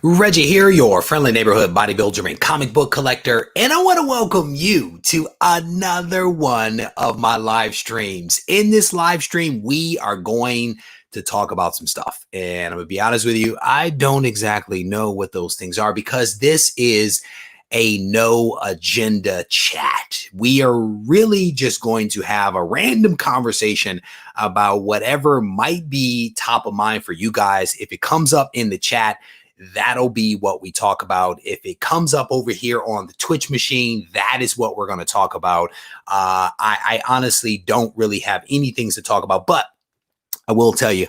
Reggie here, your friendly neighborhood bodybuilder and comic book collector, and I want to welcome you to another one of my live streams. In this live stream, we are going to talk about some stuff, and I'm going to be honest with you, I don't exactly know what those things are because this is a no agenda chat. We are really just going to have a random conversation about whatever might be top of mind for you guys. If it comes up in the chat, that'll be what we talk about. If it comes up over here on the Twitch machine, that is what we're going to talk about. I honestly don't really have anything to talk about, but I will tell you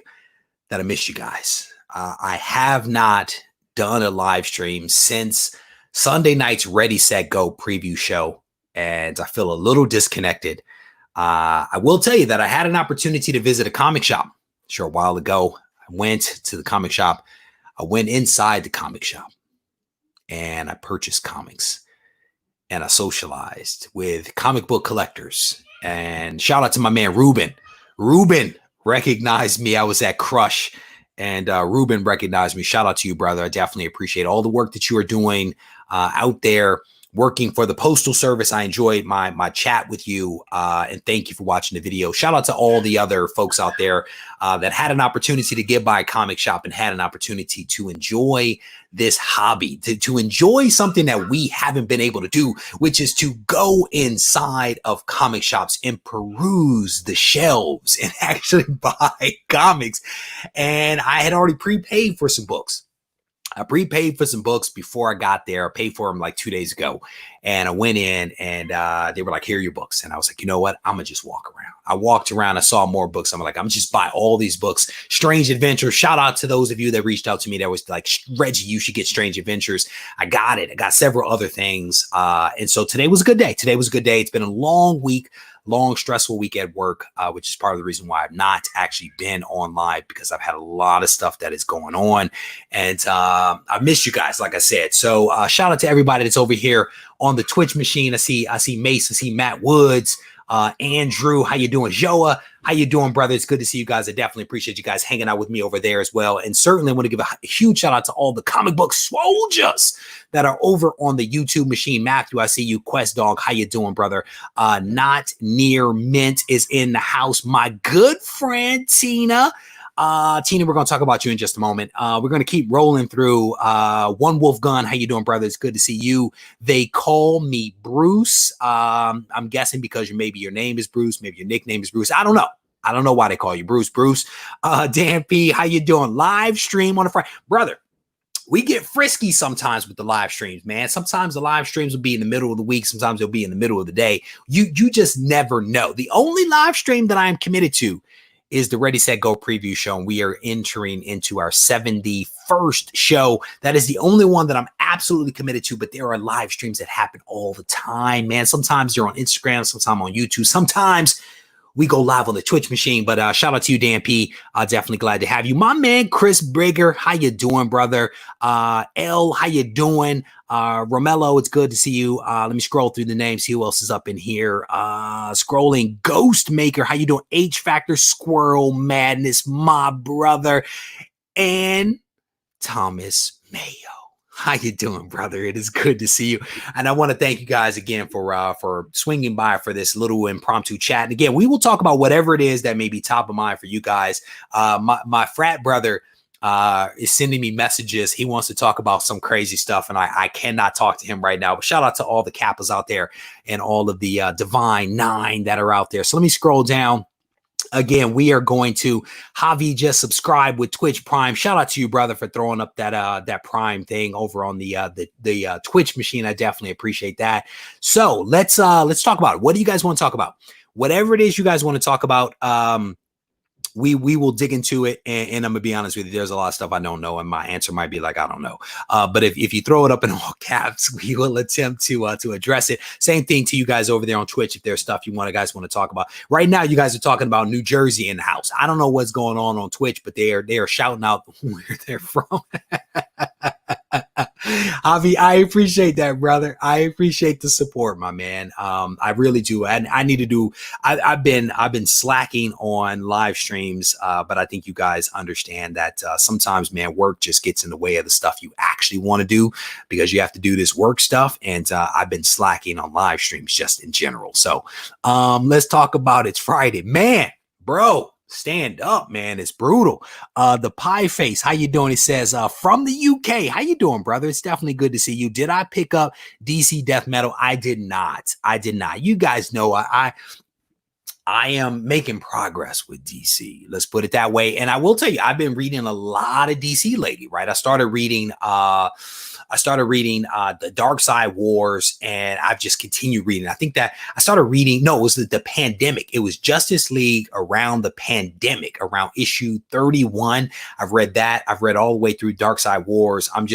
that I miss you guys. I have not done a live stream since Sunday night's Ready, Set, Go preview show, and I feel a little disconnected. I will tell you that I had an opportunity to visit a comic shop a while ago. I went to the comic shop. I went inside the comic shop and I purchased comics and I socialized with comic book collectors. And shout out to my man, Ruben. Ruben recognized me. I was at Crush and Ruben recognized me. Shout out to you, brother. I definitely appreciate all the work that you are doing out there working for the Postal Service. I enjoyed my chat with you, and thank you for watching the video. Shout out to all the other folks out there that had an opportunity to get by a comic shop and had an opportunity to enjoy this hobby, to enjoy something that we haven't been able to do, which is to go inside of comic shops and peruse the shelves and actually buy comics. And I had already prepaid for some books. I prepaid for some books before I got there. I paid for them like 2 days ago. And I went in and they were like, here are your books. And I was like, you know what? I'm going to just walk around. I walked around. I saw more books. I'm like, I'm just buy all these books. Strange Adventures. Shout out to those of you that reached out to me that was like, Reggie, you should get Strange Adventures. I got it. I got several other things. And so today was a good day. Today was a good day. It's been a long week. Long, stressful week at work, which is part of the reason why I've not actually been on live, because I've had a lot of stuff that is going on. And I miss you guys, like I said. So shout out to everybody that's over here on the Twitch machine. I see Mace, I see Matt Woods, Andrew, how you doing? Joa, how you doing, brother? It's good to see you guys. I definitely appreciate you guys hanging out with me over there as well. And certainly want to give a huge shout out to all the comic book soldiers that are over on the YouTube machine. Matthew, I see you. Quest Dog, how you doing, brother? Not Near Mint is in the house. My good friend Tina. Tina, we're going to talk about you in just a moment. We're going to keep rolling through. One Wolf Gun, how you doing, brother? It's good to see you. They call me Bruce. I'm guessing because maybe your name is Bruce, maybe your nickname is Bruce. I don't know. I don't know why they call you Bruce. Bruce, Dan P, how you doing? Live stream on a Friday, brother. We get frisky sometimes with the live streams, man. Sometimes the live streams will be in the middle of the week. Sometimes they'll be in the middle of the day. You just never know. The only live stream that I am committed to is the Ready, Set, Go preview show, and we are entering into our 71st show. That is the only one that I'm absolutely committed to, but there are live streams that happen all the time, man. Sometimes they're on Instagram, sometimes on YouTube, sometimes we go live on the Twitch machine. But shout out to you, Dan P. Definitely glad to have you. My man, Chris Brigger, how you doing, brother? L, how you doing? Romello, it's good to see you. Let me scroll through the names, see who else is up in here. Scrolling, Ghost Maker, how you doing? H Factor, Squirrel Madness, my brother. And Thomas Mayo. How you doing, brother? It is good to see you. And I want to thank you guys again for swinging by for this little impromptu chat. And again, we will talk about whatever it is that may be top of mind for you guys. My frat brother is sending me messages. He wants to talk about some crazy stuff, and I cannot talk to him right now. But shout out to all the Kappas out there and all of the Divine Nine that are out there. So let me scroll down. Again, we are going to Javi just subscribe with Twitch Prime. Shout out to you, brother, for throwing up that Prime thing over on the Twitch machine. I definitely appreciate that. So let's talk about it. What do you guys want to talk about? Whatever it is you guys want to talk about, we will dig into it, and I'm gonna be honest with you. There's a lot of stuff I don't know, and my answer might be like I don't know. But if you throw it up in all caps, we will attempt to address it. Same thing to you guys over there on Twitch. If there's stuff you guys want to talk about right now, you guys are talking about New Jersey in the house. I don't know what's going on Twitch, but they are shouting out where they're from. Javi, I appreciate that, brother. I appreciate the support, my man. I really do. And I need to do. I've been slacking on live streams, but I think you guys understand that sometimes, man, work just gets in the way of the stuff you actually want to do because you have to do this work stuff. And I've been slacking on live streams just in general. So let's talk about it's Friday, man, bro. Stand up, man. It's brutal. The pie face, how you doing? It says from the UK. How you doing, brother? It's definitely good to see you. Did I pick up DC Death Metal? I did not. I did not. You guys know I am making progress with DC. Let's put it that way. And I will tell you, I've been reading a lot of DC lately, right? I started reading the Dark Side Wars, and I've just continued reading. I think that I started reading, no, it was the pandemic. It was Justice League around the pandemic, around issue 31. I've read that. I've read all the way through Dark Side Wars. I'm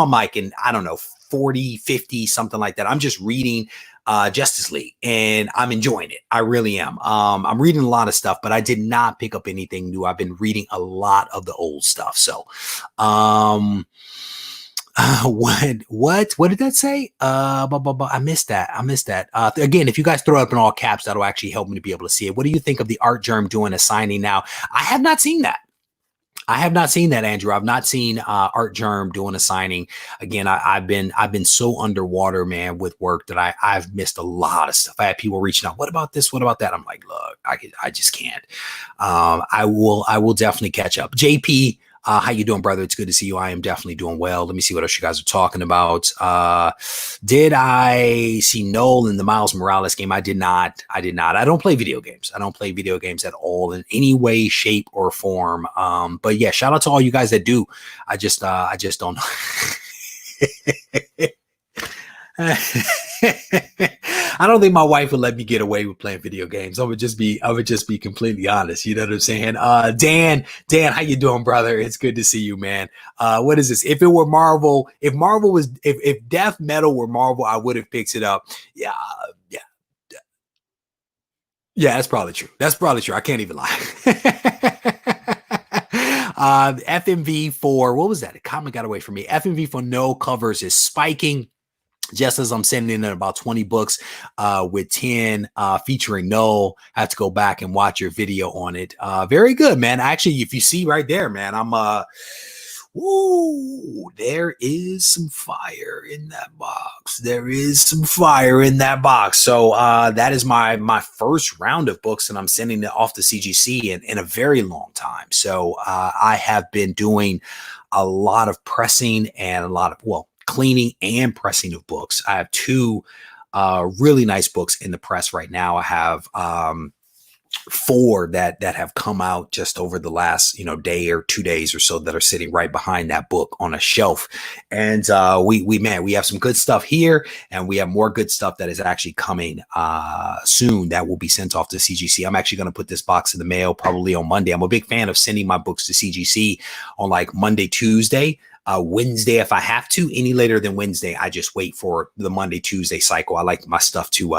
like in, I don't know, 40, 50, something like that. I'm just reading Justice League, and I'm enjoying it. I really am. I'm reading a lot of stuff, but I did not pick up anything new. I've been reading a lot of the old stuff. So, what did that say? I missed that. Again, if you guys throw it up in all caps, that'll actually help me to be able to see it. What do you think of the Art Germ doing a signing now? I have not seen that. Andrew. I've not seen Art Germ doing a signing. Again, I've been so underwater, man, with work that I've missed a lot of stuff. I had people reaching out. What about this? What about that? I'm like, look, I just can't. I will definitely catch up. JP, how you doing, brother? It's good to see you. I am definitely doing well. Let me see what else you guys are talking about. Did I see Noel in the Miles Morales game? I did not. I don't play video games. I don't play video games at all in any way, shape, or form. But yeah, shout out to all you guys that do. I just don't know. I don't think my wife would let me get away with playing video games. I would just be completely honest. You know what I'm saying? Dan, how you doing, brother? It's good to see you, man. What is this? If it were Marvel, if Death Metal were Marvel, I would have picked it up. Yeah. That's probably true. I can't even lie. FMV for, what was that? It kind of got away from me. FMV for no covers is spiking. Just as I'm sending in about 20 books with 10 featuring Noel. I have to go back and watch your video on it. Very good, man. Actually, if you see right there, man, there is some fire in that box. So that is my first round of books, and I'm sending it off to CGC in a very long time. So I have been doing a lot of pressing and a lot of, cleaning and pressing of books. I have two really nice books in the press right now. I have 4 that have come out just over the last day or 2 days or so that are sitting right behind that book on a shelf. And we have some good stuff here, and we have more good stuff that is actually coming soon that will be sent off to CGC. I'm actually going to put this box in the mail probably on Monday. I'm a big fan of sending my books to CGC on like Monday, Tuesday. Wednesday, if I have to. Any later than Wednesday, I just wait for the Monday, Tuesday cycle. I like my stuff to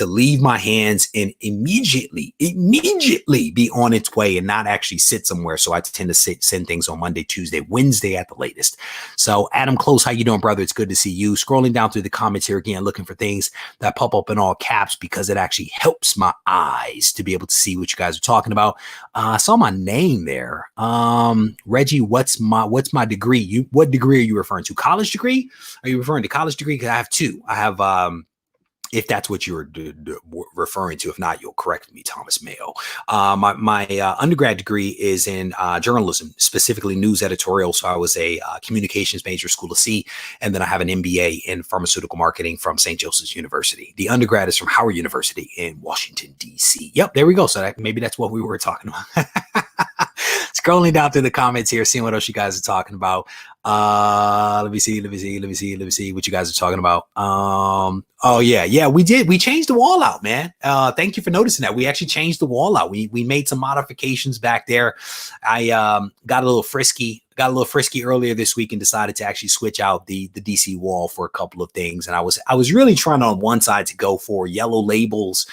leave my hands and immediately be on its way and not actually sit somewhere. So I tend to send things on Monday, Tuesday, Wednesday at the latest. So Adam Close, how you doing, brother? It's good to see you. Scrolling down through the comments here again, looking for things that pop up in all caps because it actually helps my eyes to be able to see what you guys are talking about. I saw my name there. Regie, what's my degree? What degree are you referring to? College degree? Are you referring to college degree? Because I have 2. I have, if that's what you were referring to. If not, you'll correct me, Thomas Mayo. My undergrad degree is in journalism, specifically news editorial. So I was a communications major, School of C, and then I have an MBA in pharmaceutical marketing from St. Joseph's University. The undergrad is from Howard University in Washington, D.C. Yep, there we go. So maybe that's what we were talking about. Scrolling down through the comments here, seeing what else you guys are talking about. Let me see what you guys are talking about. We changed the wall out, man. Thank you for noticing that. We actually changed the wall out. We made some modifications back there. I got a little frisky earlier this week and decided to actually switch out the DC wall for a couple of things. And I was really trying on one side to go for yellow labels,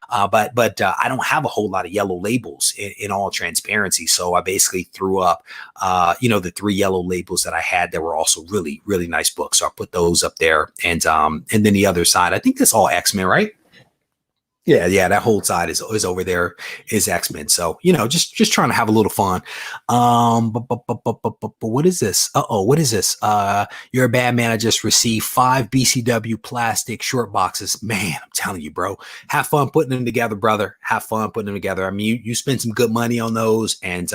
but I don't have a whole lot of yellow labels in all transparency. So I basically threw up, the 3 yellow labels that I had that were also really, really nice books. So I put those up there. And then the other side, I think that's all X-Men, right? Yeah, that whole side is over there is X-Men. So, just trying to have a little fun. But what is this? What is this? You're a bad man. I just received 5 BCW plastic short boxes. Man, I'm telling you, bro. Have fun putting them together, brother. Have fun putting them together. I mean, you spend some good money on those, and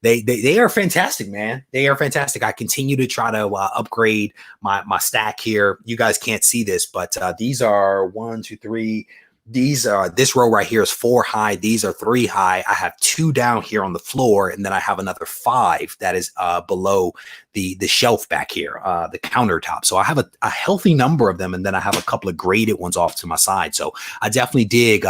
they are fantastic, man. They are fantastic. I continue to try to upgrade my stack here. You guys can't see this, but these are 1, 2, 3. These are this row right here is 4 high. These are 3 high. I have 2 down here on the floor, and then I have another 5 that is below the shelf back here, the countertop. So I have a healthy number of them, and then I have a couple of graded ones off to my side. So I definitely dig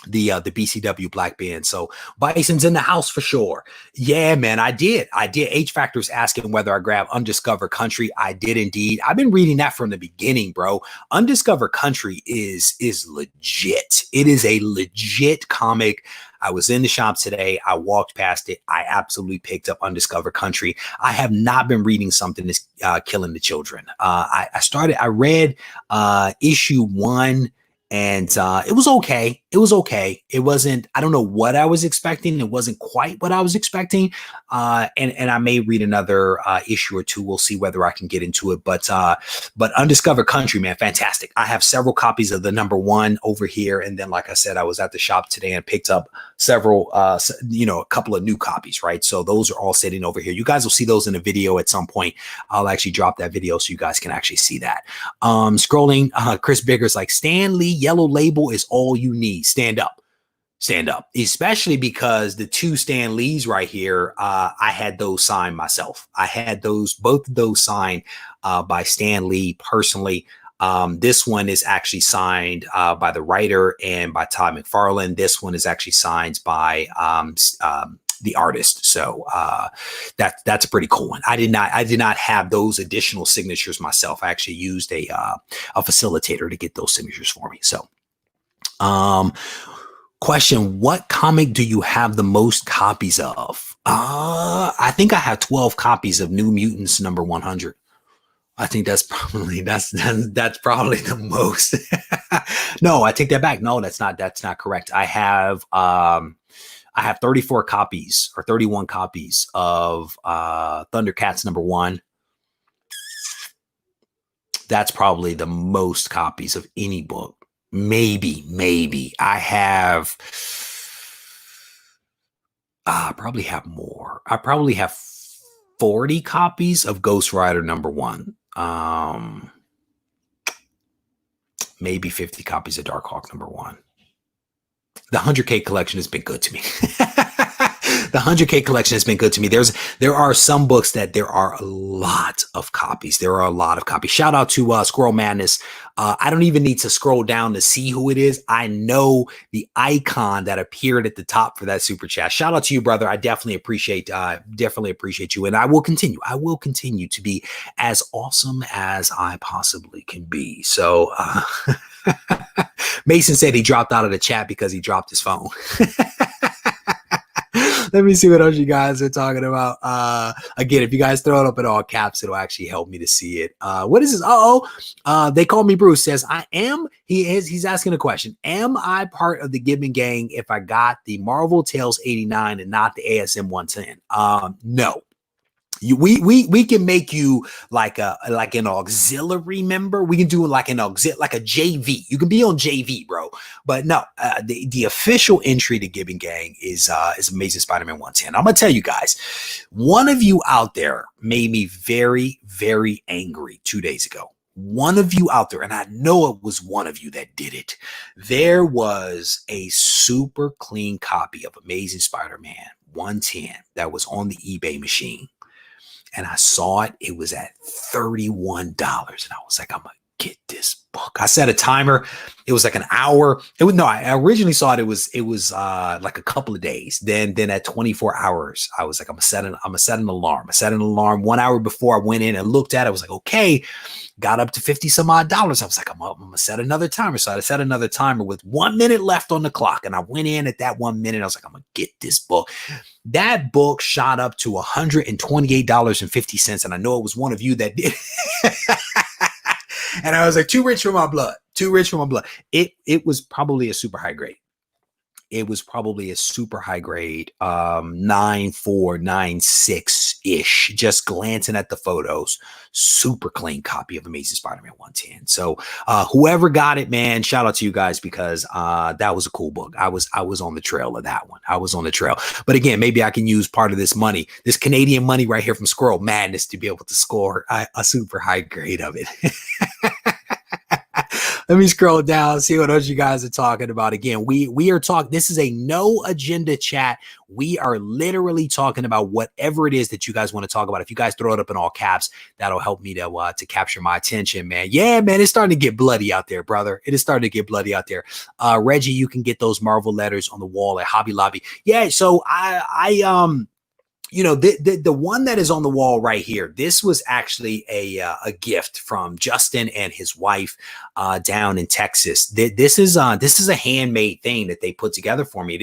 the BCW Black Band. So Bison's in the house for sure. Yeah, man, I did. H Factor's asking whether I grab Undiscovered Country. I did indeed. I've been reading that from the beginning, bro. Undiscovered Country is legit. It is a legit comic. I was in the shop today. I walked past it. I absolutely picked up Undiscovered Country. I have not been reading something that's killing the children. I read issue 1. And it was okay. It was okay. It wasn't, I don't know what I was expecting. It wasn't quite what I was expecting. And I may read another issue or 2. We'll see whether I can get into it. But Undiscovered Country, man, fantastic. I have several copies of the #1 over here. And then, like I said, I was at the shop today and picked up several, a couple of new copies, right? So those are all sitting over here. You guys will see those in a video at some point. I'll actually drop that video so you guys can actually see that. Scrolling, Chris Bigger's like, Stan Lee Yellow Label is all you need. Stand up. Stand up. Especially because the 2 Stan Lees right here, I had those signed myself. I had both of those signed by Stan Lee personally. This one is actually signed by the writer and by Todd McFarlane. This one is actually signed by the artist. So that's a pretty cool one. I did not have those additional signatures myself. I actually used a facilitator to get those signatures for me. So question, what comic do you have the most copies of? I think I have 12 copies of New Mutants #100. I think that's probably the most. No, I take that back. No, that's not correct. I have 34 copies or 31 copies of Thundercats #1. That's probably the most copies of any book. Maybe. I have probably have more. I probably have 40 copies of Ghost Rider #1. Maybe 50 copies of Darkhawk #1. The 100K collection has been good to me. The 100K collection has been good to me. There are some books that there are a lot of copies. There are a lot of copies. Shout out to Squirrel Madness. I don't even need to scroll down to see who it is. I know the icon that appeared at the top for that super chat. Shout out to you, brother. I definitely appreciate you. And I will continue to be as awesome as I possibly can be. So Mason said he dropped out of the chat because he dropped his phone. Let me see what else you guys are talking about. Again, if you guys throw it up in all caps, it'll actually help me to see it. What is this? They call me Bruce. Says he's asking a question. Am I part of the Gibbon gang if I got the Marvel Tales 89 and not the ASM 110? No. We can make you like an auxiliary member. We can do like a JV. You can be on JV, bro. But no, the official entry to Gibbon Gang is Amazing Spider-Man 110. I'm gonna tell you guys, one of you out there made me very, very angry 2 days ago. One of you out there, and I know it was one of you that did it. There was a super clean copy of Amazing Spider-Man 110 that was on the eBay machine. And I saw it. It was at $31. And I was like, I'm going to get this book. I set a timer. It was like an hour. I originally thought it was like a couple of days. Then at 24 hours, I was like, I'm gonna set an alarm. I set an alarm 1 hour before I went in and looked at it. I was like, okay, got up to 50 some odd dollars. I was like, I'm gonna set another timer. So I set another timer with 1 minute left on the clock. And I went in at that 1 minute. I was like, I'm gonna get this book. That book shot up to $128.50. And I know it was one of you that did. And I was like, too rich for my blood. Too rich for my blood. It was probably a super high grade. It was probably a super high grade, 9.4, 9.6-ish. Just glancing at the photos, super clean copy of Amazing Spider-Man 110. So whoever got it, man, shout out to you guys, because that was a cool book. I was on the trail of that one. I was on the trail. But again, maybe I can use part of this money, this Canadian money right here from Squirrel Madness, to be able to score a super high grade of it. Let me scroll down, see what else you guys are talking about. Again, we are talking, this is a no agenda chat. We are literally talking about whatever it is that you guys want to talk about. If you guys throw it up in all caps, that'll help me to capture my attention, man. Yeah, man, it's starting to get bloody out there, brother. It is starting to get bloody out there. Reggie, you can get those Marvel letters on the wall at Hobby Lobby. Yeah, so you know, the one that is on the wall right here, this was actually a gift from Justin and his wife down in Texas. This is a handmade thing that they put together for me. It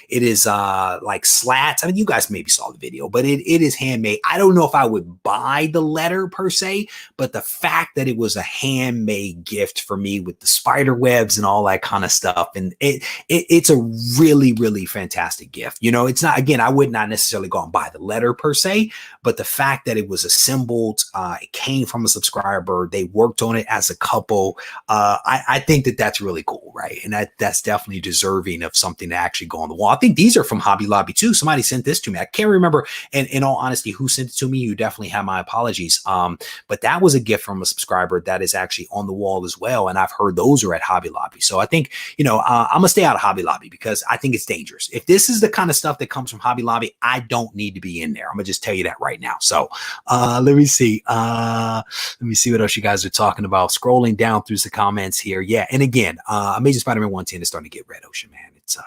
is like slats. I mean, you guys maybe saw the video, but it is handmade. I don't know if I would buy the letter per se, but the fact that it was a handmade gift for me with the spider webs and all that kind of stuff, and it's a really, really fantastic gift. You know, it's not, again, I would not necessarily go and buy the letter per se, but the fact that it was assembled, it came from a subscriber, they worked on it as a couple. I think that that's really cool, right? And that's definitely deserving of something to actually go on the wall. I think these are from Hobby Lobby too. Somebody sent this to me. I can't remember, and in all honesty, who sent it to me. You definitely have my apologies. But that was a gift from a subscriber that is actually on the wall as well. And I've heard those are at Hobby Lobby. So I think, you know, I'm gonna stay out of Hobby Lobby because I think it's dangerous. If this is the kind of stuff that comes from Hobby Lobby, I don't need to be in there. I'm gonna just tell you that right now. So let me see. Let me see what else you guys are talking about. Scrolling down through the comments here. Yeah, and again, Amazing Spider-Man 110 is starting to get red ocean, man. It's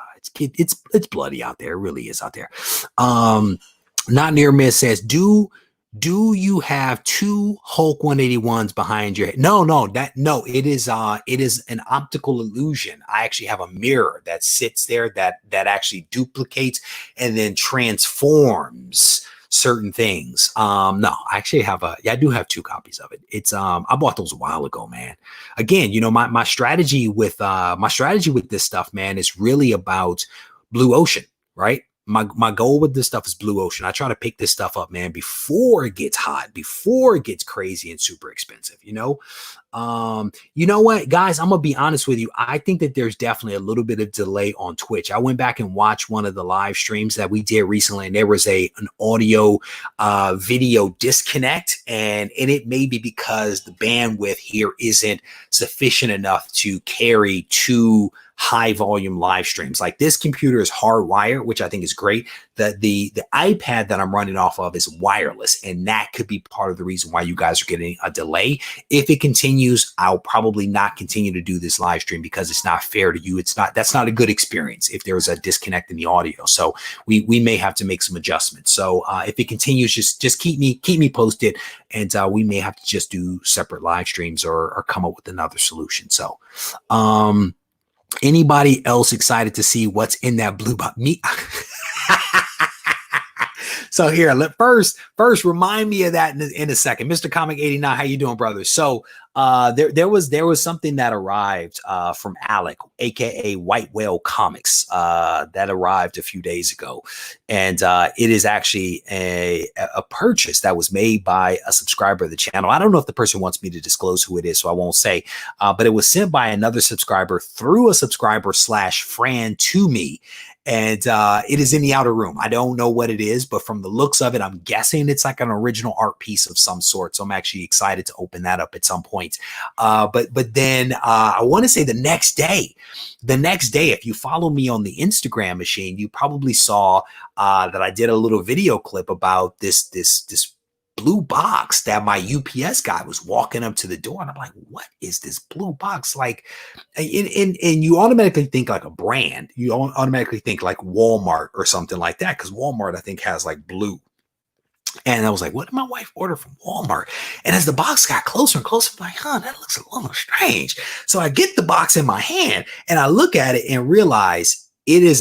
bloody out there. It really is out there. Not near miss says, do you have two Hulk 181s behind your head? No, it is an optical illusion. I actually have a mirror that sits there that actually duplicates and then transforms certain things. No, I actually have I do have two copies of it. It's I bought those a while ago, man. Again, you know, my strategy with this stuff, man, is really about blue ocean, right? My goal with this stuff is blue ocean. I try to pick this stuff up, man, before it gets hot, before it gets crazy and super expensive, you know? You know what, guys, I'm gonna be honest with you. I think that there's definitely a little bit of delay on Twitch. I went back and watched one of the live streams that we did recently, and there was an audio video disconnect, and it may be because the bandwidth here isn't sufficient enough to carry two high volume live streams. Like, this computer is hardwired, which I think is great. The iPad that I'm running off of is wireless, and that could be part of the reason why you guys are getting a delay. If it continues, I'll probably not continue to do this live stream because it's not fair to you. That's not a good experience if there's a disconnect in the audio. So we may have to make some adjustments. So if it continues, just keep me posted, and we may have to just do separate live streams or come up with another solution. So anybody else excited to see what's in that blue box? Me. So here, first remind me of that in a second. Mr. Comic 89, how you doing, brother? So there was something that arrived from Alec, aka White Whale Comics, that arrived a few days ago, and it is actually a purchase that was made by a subscriber of the channel. I don't know if the person wants me to disclose who it is, so I won't say. But it was sent by another subscriber through a subscriber/Fran to me. And it is in the outer room. I don't know what it is, but from the looks of it, I'm guessing it's like an original art piece of some sort. So I'm actually excited to open that up at some point. But then I want to say the next day, if you follow me on the Instagram machine, you probably saw that I did a little video clip about this blue box that my UPS guy was walking up to the door, and I'm like, what is this blue box? Like, and you automatically think like a brand. You automatically think like Walmart or something like that, because Walmart, I think, has like blue. And I was like, what did my wife order from Walmart? And as the box got closer and closer, I'm like, that looks a little strange. So I get the box in my hand and I look at it and realize it is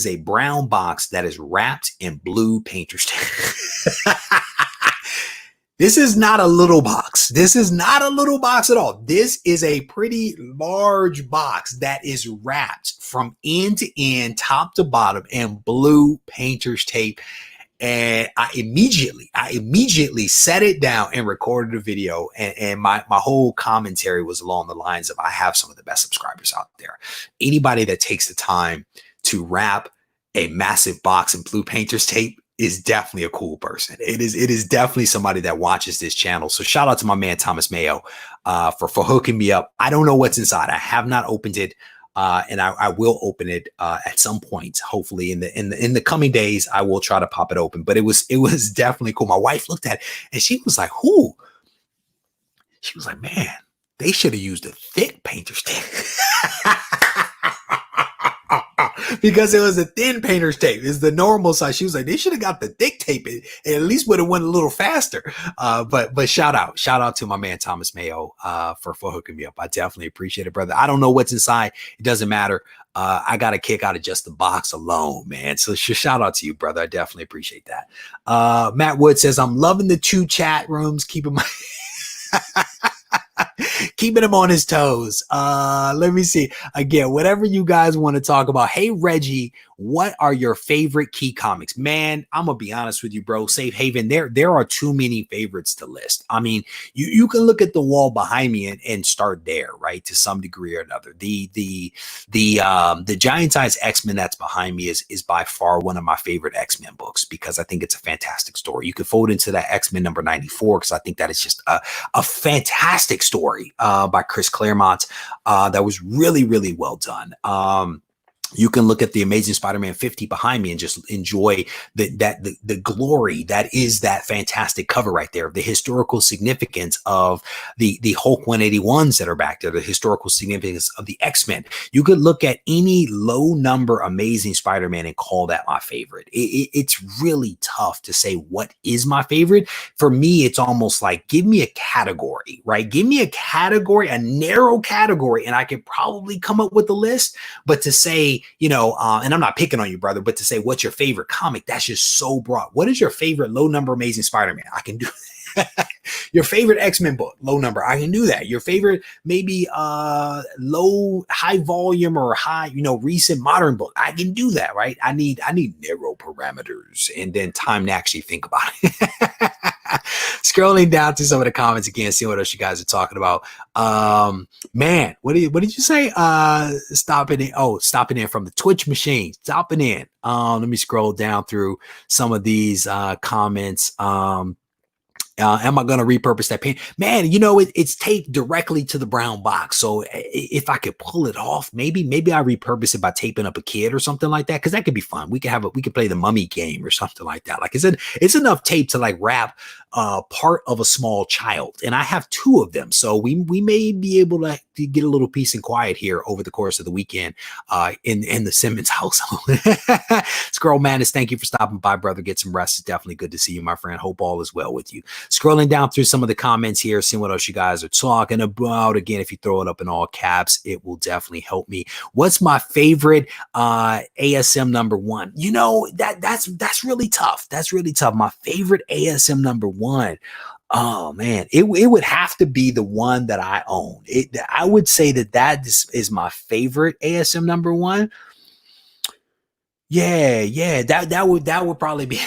a brown box that is wrapped in blue painter's tape. This is not a little box. This is not a little box at all. This is a pretty large box that is wrapped from end to end, top to bottom, in blue painter's tape. And I immediately set it down and recorded a video. And my whole commentary was along the lines of, I have some of the best subscribers out there. Anybody that takes the time to wrap a massive box in blue painter's tape is definitely a cool person. It is definitely somebody that watches this channel. So shout out to my man, Thomas Mayo, for hooking me up. I don't know what's inside. I have not opened it. And I will open it at some point. Hopefully in the coming days, I will try to pop it open. But it was definitely cool. My wife looked at it and she was like, "Who?" She was like, "Man, they should have used a thick painter's tape." Because it was a thin painter's tape. It's the normal size. She was like, they should have got the thick tape. It at least would have went a little faster. But shout out to my man Thomas Mayo for hooking me up. I definitely appreciate it, brother. I don't know what's inside. It doesn't matter. I got a kick out of just the box alone, man. So shout out to you, brother. I definitely appreciate that. Matt Wood says, I'm loving the 2 chat rooms. Keeping him on his toes. Let me see. Again, whatever you guys want to talk about. Hey, Reggie, what are your favorite key comics? Man, I'm going to be honest with you, bro. Safe Haven, there are too many favorites to list. I mean, you can look at the wall behind me and start there, right? To some degree or another. The Giant Size X-Men that's behind me is by far one of my favorite X-Men books, because I think it's a fantastic story. You could fold into that X-Men number 94, because I think that is just a fantastic story by Chris Claremont that was really, really well done. You can look at the Amazing Spider-Man 50 behind me and just enjoy the glory that is that fantastic cover right there. The historical significance of the Hulk 181s that are back there, the historical significance of the X-Men. You could look at any low number Amazing Spider-Man and call that my favorite. It's really tough to say what is my favorite. For me, it's almost like, give me a category, right? Give me a category, a narrow category, and I could probably come up with a list. But to say, and I'm not picking on you, brother, but to say, what's your favorite comic? That's just so broad. What is your favorite low number Amazing Spider-Man? I can do your favorite X-Men book, low number. I can do that. Your favorite, maybe high volume or high, recent modern book. I can do that, right? I need narrow parameters and then time to actually think about it. Scrolling down to some of the comments again, see what else you guys are talking about. Man, what did you say? Stopping in from the Twitch machine. Stopping in. Let me scroll down through some of these comments. Am I going to repurpose that paint? Man, it's taped directly to the brown box. So if I could pull it off, maybe I repurpose it by taping up a kid or something like that. Cause that could be fun. We could play the Mummy game or something like that. Like it's enough tape to like wrap part of a small child. And I have 2 of them. So we may be able to get a little peace and quiet here over the course of the weekend in the Simmons household. Squirrel Madness, thank you for stopping by, brother. Get some rest. It's definitely good to see you, my friend. Hope all is well with you. Scrolling down through some of the comments here, seeing what else you guys are talking about. Again, if you throw it up in all caps, it will definitely help me. What's my favorite ASM number 1? That's really tough. That's really tough. My favorite ASM number 1. Oh man, it would have to be the one that I own. I would say that is my favorite ASM number 1. Yeah, that would probably be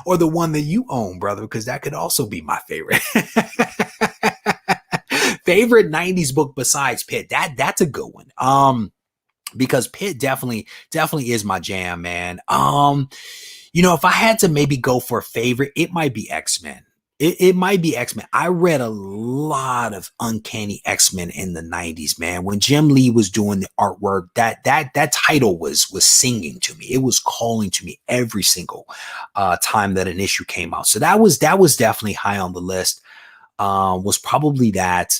or the one that you own, brother, because that could also be my favorite. Favorite 90s book besides Pitt. That's a good one. Because Pitt definitely is my jam, man. If I had to maybe go for a favorite, it might be X-Men. It might be X-Men. I read a lot of Uncanny X-Men in the 90s, man. When Jim Lee was doing the artwork, that title was singing to me. It was calling to me every single time that an issue came out. So that was definitely high on the list. Was probably that.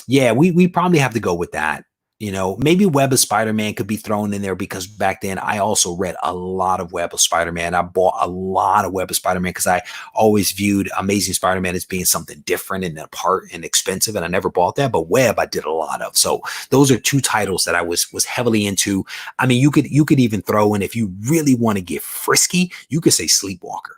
Yeah, we probably have to go with that. You know, maybe Web of Spider-Man could be thrown in there because back then I also read a lot of Web of Spider-Man. I bought a lot of Web of Spider-Man because I always viewed Amazing Spider-Man as being something different and apart and expensive, and I never bought that. But Web I did a lot of. So those are two titles that I was heavily into. I mean, you could even throw in, if you really want to get frisky, you could say Sleepwalker.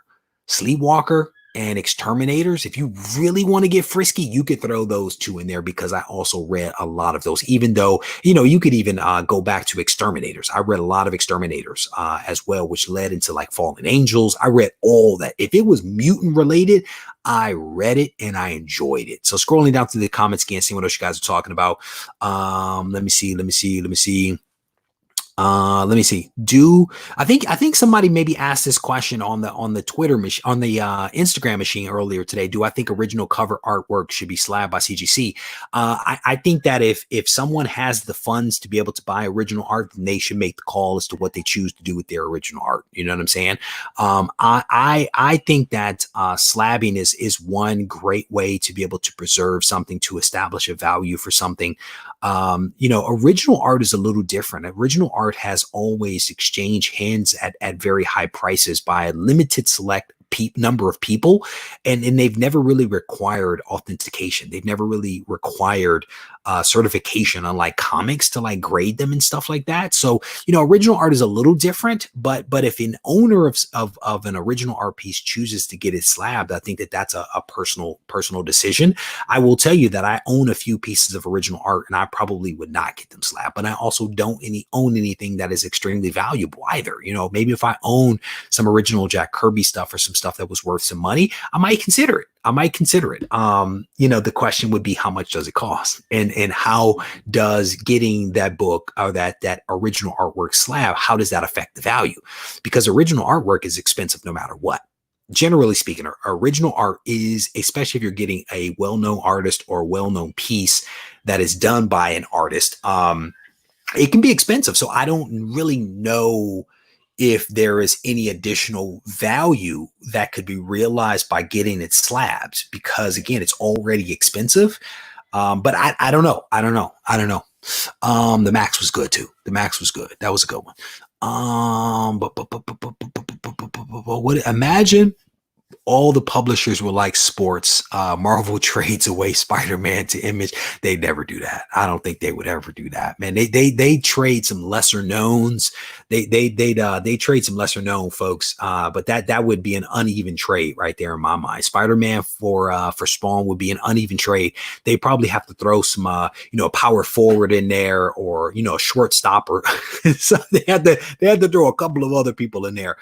Sleepwalker and Exterminators. If you really want to get frisky, you could throw those two in there because I also read a lot of those, even though, you know, you could even go back to Exterminators. I read a lot of Exterminators as well, which led into like Fallen Angels. I read all that. If it was mutant related, I read it and I enjoyed it. So scrolling down through the comments again, seeing what else you guys are talking about. Let me see. Let me see. I think somebody maybe asked this question on the Twitter machine, on the Instagram machine earlier today. Do I think original cover artwork should be Slab by CGC? I think that if someone has the funds to be able to buy original art, then they should make the call as to what they choose to do with their original art. You know what I'm saying? I think that slabbing is one great way to be able to preserve something, to establish a value for something. You know, original art is a little different. Original art has always exchanged hands at very high prices by a limited select number of people, and they've never really required authentication. They've never really required certification, unlike comics, to like grade them and stuff like that. So, you know, original art is a little different, but if an owner of an original art piece chooses to get it slabbed, I think that that's a personal decision. I will tell you that I own a few pieces of original art and I probably would not get them slabbed, but I also don't own anything that is extremely valuable either. You know, maybe if I own some original Jack Kirby stuff or some stuff that was worth some money, I might consider it. You know, the question would be, how much does it cost? And how does getting that book or that original artwork slab, how does that affect the value? Because original artwork is expensive no matter what. Generally speaking, original art is, especially if you're getting a well-known artist or a well-known piece that is done by an artist, it can be expensive. So I don't really know if there is any additional value that could be realized by getting it slabs, because again, it's already expensive. But I don't know. The Max was good too. The Max was good. That was a good one. What, imagine all the publishers were like sports. Marvel trades away Spider-Man to Image. They'd never do that. I don't think they would ever do that, man. They trade some lesser knowns. They trade some lesser known folks. But that would be an uneven trade right there in my mind. Spider-Man for Spawn would be an uneven trade. They probably have to throw some you know, a power forward in there, or you know, a shortstopper. So they had to throw a couple of other people in there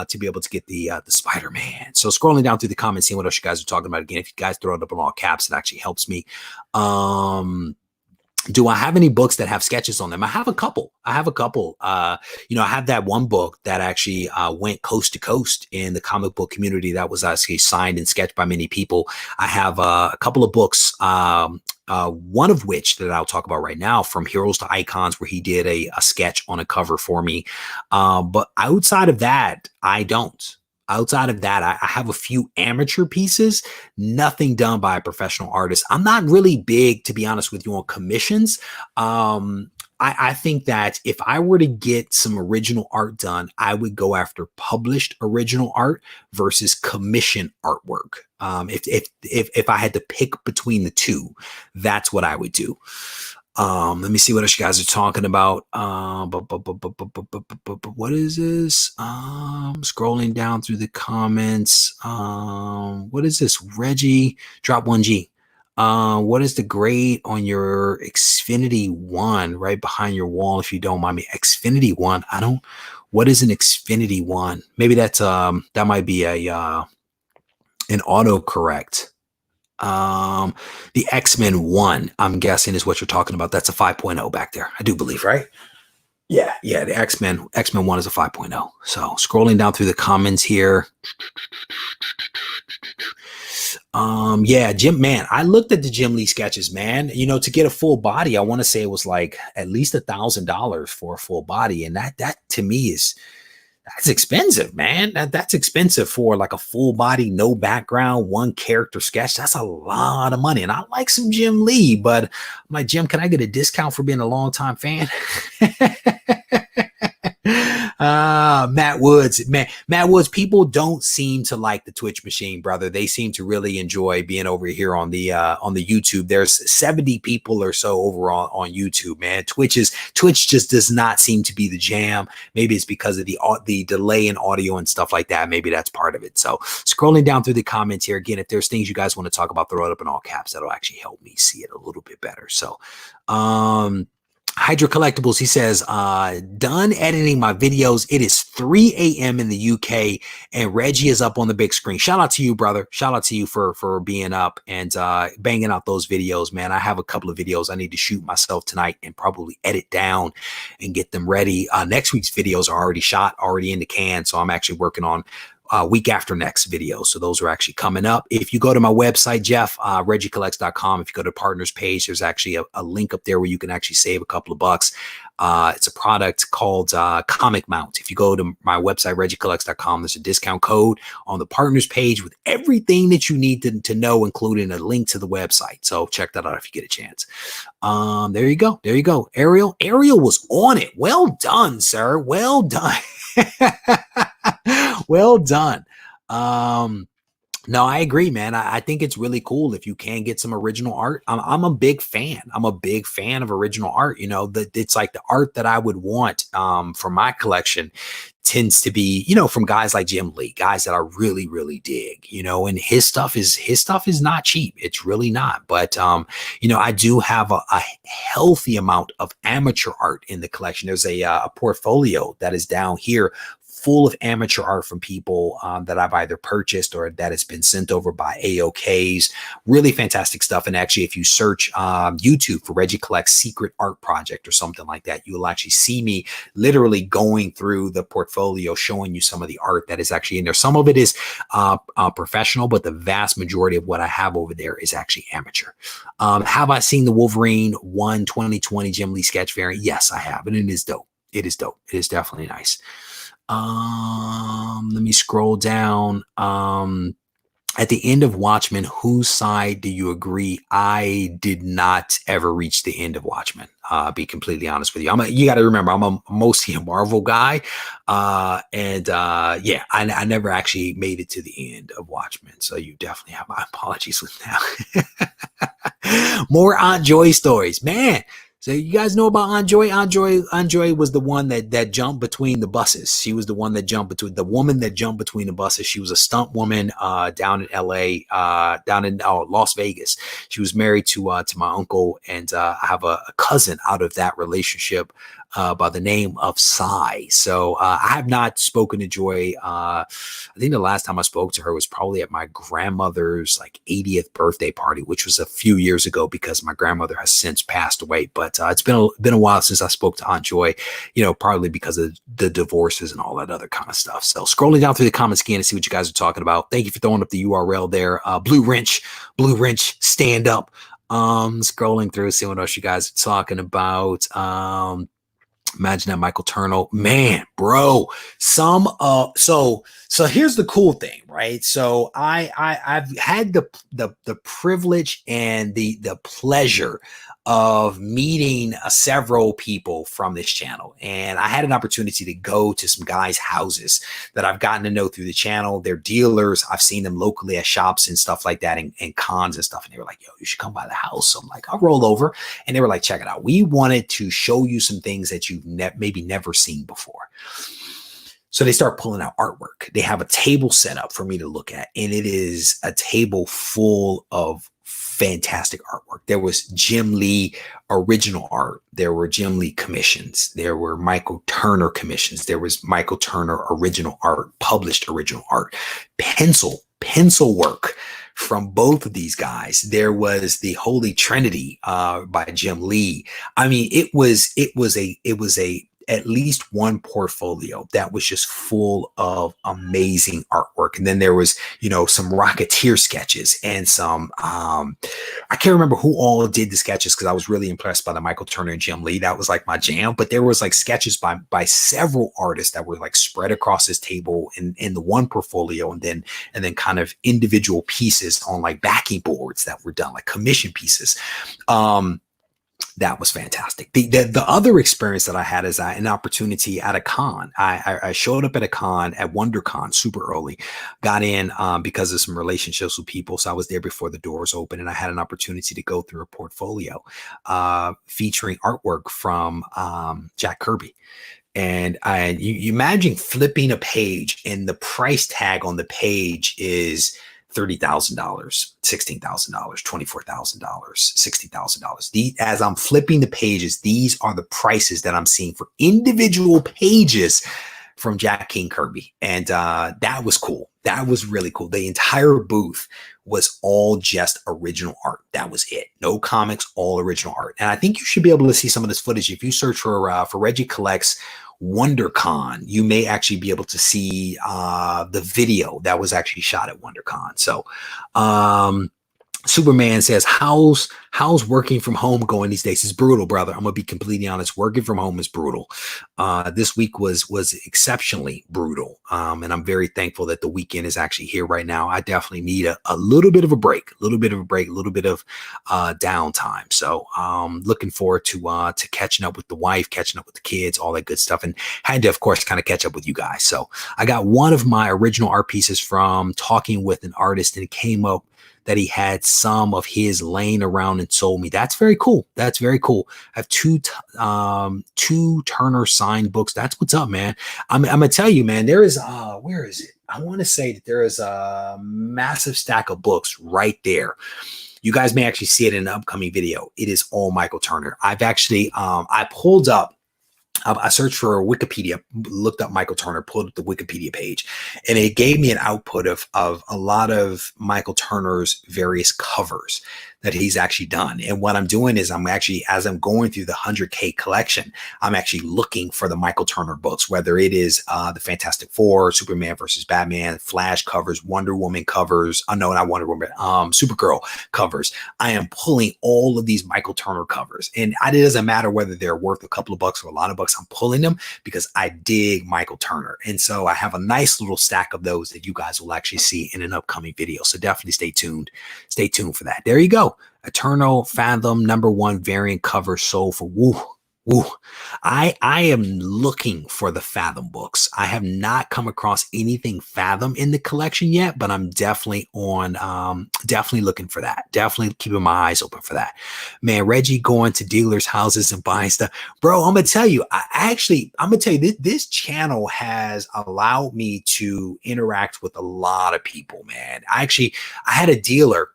to be able to get the Spider-Man. So scrolling down through the comments, seeing what else you guys are talking about. Again, if you guys throw it up in all caps, it actually helps me. Do I have any books that have sketches on them? I have a couple. You know, I have that one book that actually went coast to coast in the comic book community. That was actually signed and sketched by many people. I have a couple of books, one of which that I'll talk about right now, From Heroes to Icons, where he did a sketch on a cover for me. But outside of that, I don't. Outside of that, I have a few amateur pieces, nothing done by a professional artist. I'm not really big, to be honest with you, on commissions. I think that if I were to get some original art done, I would go after published original art versus commission artwork. If I had to pick between the two, that's what I would do. Let me see what else you guys are talking about. What is this? Scrolling down through the comments. What is this? Regie, drop 1G. What is the grade on your Xfinity One right behind your wall, if you don't mind me? Xfinity One. What is an Xfinity One? Maybe that's that might be an autocorrect. The X-Men 1, I'm guessing, is what you're talking about. That's a 5.0 back there, I do believe, right? Yeah, the X-Men 1 is a 5.0. So scrolling down through the comments here. Yeah, Jim, man, I looked at the Jim Lee sketches, man. You know, to get a full body, I want to say it was like at least $1,000 for a full body. And that to me is that's expensive, man. That's expensive for like a full body, no background, one character sketch. That's a lot of money. And I like some Jim Lee, but I'm like, Jim, can I get a discount for being a longtime fan? Matt Woods, man, Matt Woods, people don't seem to like the Twitch machine, brother. They seem to really enjoy being over here on the YouTube. There's 70 people or so over on YouTube, man. Twitch just does not seem to be the jam. Maybe it's because of the delay in audio and stuff like that. Maybe that's part of it. So scrolling down through the comments here again, if there's things you guys want to talk about, throw it up in all caps. That'll actually help me see it a little bit better. So, Hydra Collectibles, he says, done editing my videos. It is 3 a.m. in the UK and Reggie is up on the big screen. Shout out to you, brother. Shout out to you for being up and banging out those videos, man. I have a couple of videos I need to shoot myself tonight and probably edit down and get them ready. Next week's videos are already shot, already in the can. So I'm actually working on week after next video. So those are actually coming up. If you go to my website, Jeff, reggiecollects.com, if you go to partners page, there's actually a link up there where you can actually save a couple of bucks. It's a product called Comic Mount. If you go to my website, reggiecollects.com, there's a discount code on the partners page with everything that you need to know, including a link to the website. So check that out if you get a chance. There you go. There you go. Ariel was on it. Well done, sir. Well done. Well done. No, I agree, man. I think it's really cool if you can get some original art. I'm a big fan. I'm a big fan of original art. You know, it's like the art that I would want for my collection tends to be, you know, from guys like Jim Lee, guys that I really, really dig, you know, and his stuff is not cheap. It's really not. But, you know, I do have a healthy amount of amateur art in the collection. There's a portfolio that is down here full of amateur art from people that I've either purchased or that has been sent over by AOKs. Really fantastic stuff. And actually, if you search YouTube for Regie Collects Secret Art Project or something like that, you will actually see me literally going through the portfolio, showing you some of the art that is actually in there. Some of it is professional, but the vast majority of what I have over there is actually amateur. Have I seen the Wolverine 1 2020 Jim Lee sketch variant? Yes, I have. And it is dope. It is dope. It is definitely nice. Let me scroll down. At the end of Watchmen, whose side do you agree? I did not ever reach the end of Watchmen. Be completely honest with you. You got to remember, I'm mostly a Marvel guy. Yeah, I never actually made it to the end of Watchmen. So you definitely have my apologies with that. More Aunt Joy stories, man. So you guys know about Aunt Joy? Aunt Joy was the one that jumped between the buses. She was the one that jumped between the woman that jumped between the buses. She was a stunt woman down in LA, down in Las Vegas. She was married to my uncle, and I have a cousin out of that relationship by the name of Sai. So I have not spoken to Joy. I think the last time I spoke to her was probably at my grandmother's like 80th birthday party, which was a few years ago because my grandmother has since passed away. But it's been a while since I spoke to Aunt Joy, you know, probably because of the divorces and all that other kind of stuff. So scrolling down through the comments again to see what you guys are talking about. Thank you for throwing up the URL there. Blue Wrench, stand up. Scrolling through, see what else you guys are talking about. Imagine that Michael Turno, man, bro. So here's the cool thing, right? So I've had the privilege and the pleasure of meeting several people from this channel, and I had an opportunity to go to some guys' houses that I've gotten to know through the channel. They're dealers. I've seen them locally at shops and stuff like that, and cons and stuff. And they were like, "Yo, you should come by the house." So I'm like, "I'll roll over," and they were like, "Check it out. We wanted to show you some things that you've maybe never seen before." So they start pulling out artwork. They have a table set up for me to look at, and it is a table full of fantastic artwork. There was Jim Lee original art. There were Jim Lee commissions. There were Michael Turner commissions. There was Michael Turner original art, published original art, pencil work from both of these guys. There was the Holy Trinity by Jim Lee. I mean, it was at least one portfolio that was just full of amazing artwork. And then there was, some Rocketeer sketches and some, I can't remember who all did the sketches because I was really impressed by the Michael Turner and Jim Lee. That was like my jam. But there was like sketches by several artists that were like spread across this table in the one portfolio, and then kind of individual pieces on like backing boards that were done, like commission pieces. That was fantastic. The other experience that I had is an opportunity at a con. I showed up at a con at WonderCon super early, got in because of some relationships with people. So I was there before the doors opened, and I had an opportunity to go through a portfolio featuring artwork from Jack Kirby. And you imagine flipping a page and the price tag on the page is $30,000, $16,000, $24,000, $60,000. As I'm flipping the pages, these are the prices that I'm seeing for individual pages from Jack King Kirby. And that was cool. That was really cool. The entire booth was all just original art. That was it. No comics, all original art. And I think you should be able to see some of this footage. If you search for Regie Collects WonderCon, you may actually be able to see the video that was actually shot at WonderCon. So Superman says, how's working from home going these days? It's brutal, brother. I'm gonna be completely honest. Working from home is brutal. This week was exceptionally brutal. And I'm very thankful that the weekend is actually here right now. I definitely need a little bit of a break, a little bit of downtime. So looking forward to catching up with the wife, catching up with the kids, all that good stuff. And had to, of course, kind of catch up with you guys. So I got one of my original art pieces from talking with an artist, and it came up that he had some of his laying around and sold me. That's very cool. That's very cool. I have two Turner signed books. That's what's up, man. I'm gonna tell you, man, there is where is it? I want to say that there is a massive stack of books right there. You guys may actually see it in an upcoming video. It is all Michael Turner. I've actually I pulled up, I searched for Wikipedia, looked up Michael Turner, pulled up the Wikipedia page, and it gave me an output of a lot of Michael Turner's various covers that he's actually done. And what I'm doing is I'm actually, as I'm going through the 100K collection, I'm actually looking for the Michael Turner books, whether it is the Fantastic Four, Superman versus Batman, Flash covers, Wonder Woman covers, no, not Wonder Woman, Supergirl covers. I am pulling all of these Michael Turner covers, and it doesn't matter whether they're worth a couple of bucks or a lot of bucks. I'm pulling them because I dig Michael Turner. And so I have a nice little stack of those that you guys will actually see in an upcoming video. So definitely stay tuned. Stay tuned for that. There you go. Eternal Fathom #1 variant cover sold for woo. I am looking for the Fathom books. I have not come across anything Fathom in the collection yet, but I'm definitely definitely looking for that. Definitely keeping my eyes open for that. Man, Reggie going to dealers' houses and buying stuff. Bro, I'm gonna tell you, this channel has allowed me to interact with a lot of people, man. I had a dealer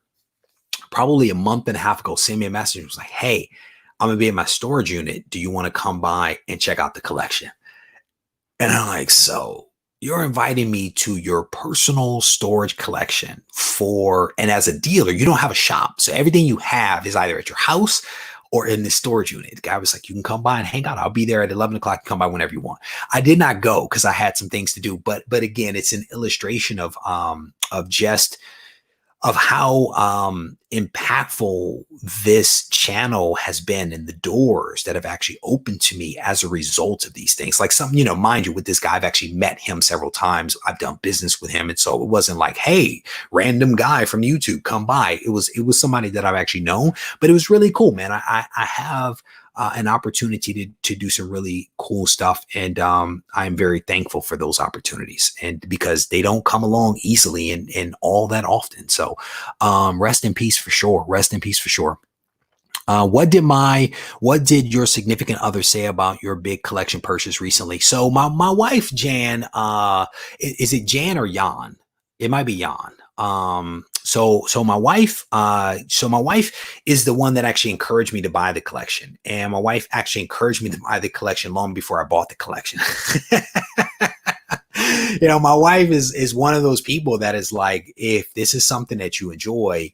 probably a month and a half ago send me a message. It was like, hey, I'm gonna be in my storage unit. Do you want to come by and check out the collection? And I'm like, so you're inviting me to your personal storage collection and as a dealer, you don't have a shop. So everything you have is either at your house or in the storage unit. The guy was like, you can come by and hang out. I'll be there at 11 o'clock. Come by whenever you want. I did not go because I had some things to do. But again, it's an illustration of how impactful this channel has been and the doors that have actually opened to me as a result of these things. Like mind you, with this guy, I've actually met him several times. I've done business with him. And so it wasn't like, hey, random guy from YouTube, come by. It was somebody that I've actually known, but it was really cool, man. I have an opportunity to do some really cool stuff. And I'm very thankful for those opportunities, and because they don't come along easily and all that often. So rest in peace for sure. Rest in peace for sure. What did your significant other say about your big collection purchase recently? So my wife, Jan, is it Jan or Jan? It might be Jan. So my wife is the one that actually encouraged me to buy the collection. And my wife actually encouraged me to buy the collection long before I bought the collection. My wife is one of those people that is like, if this is something that you enjoy,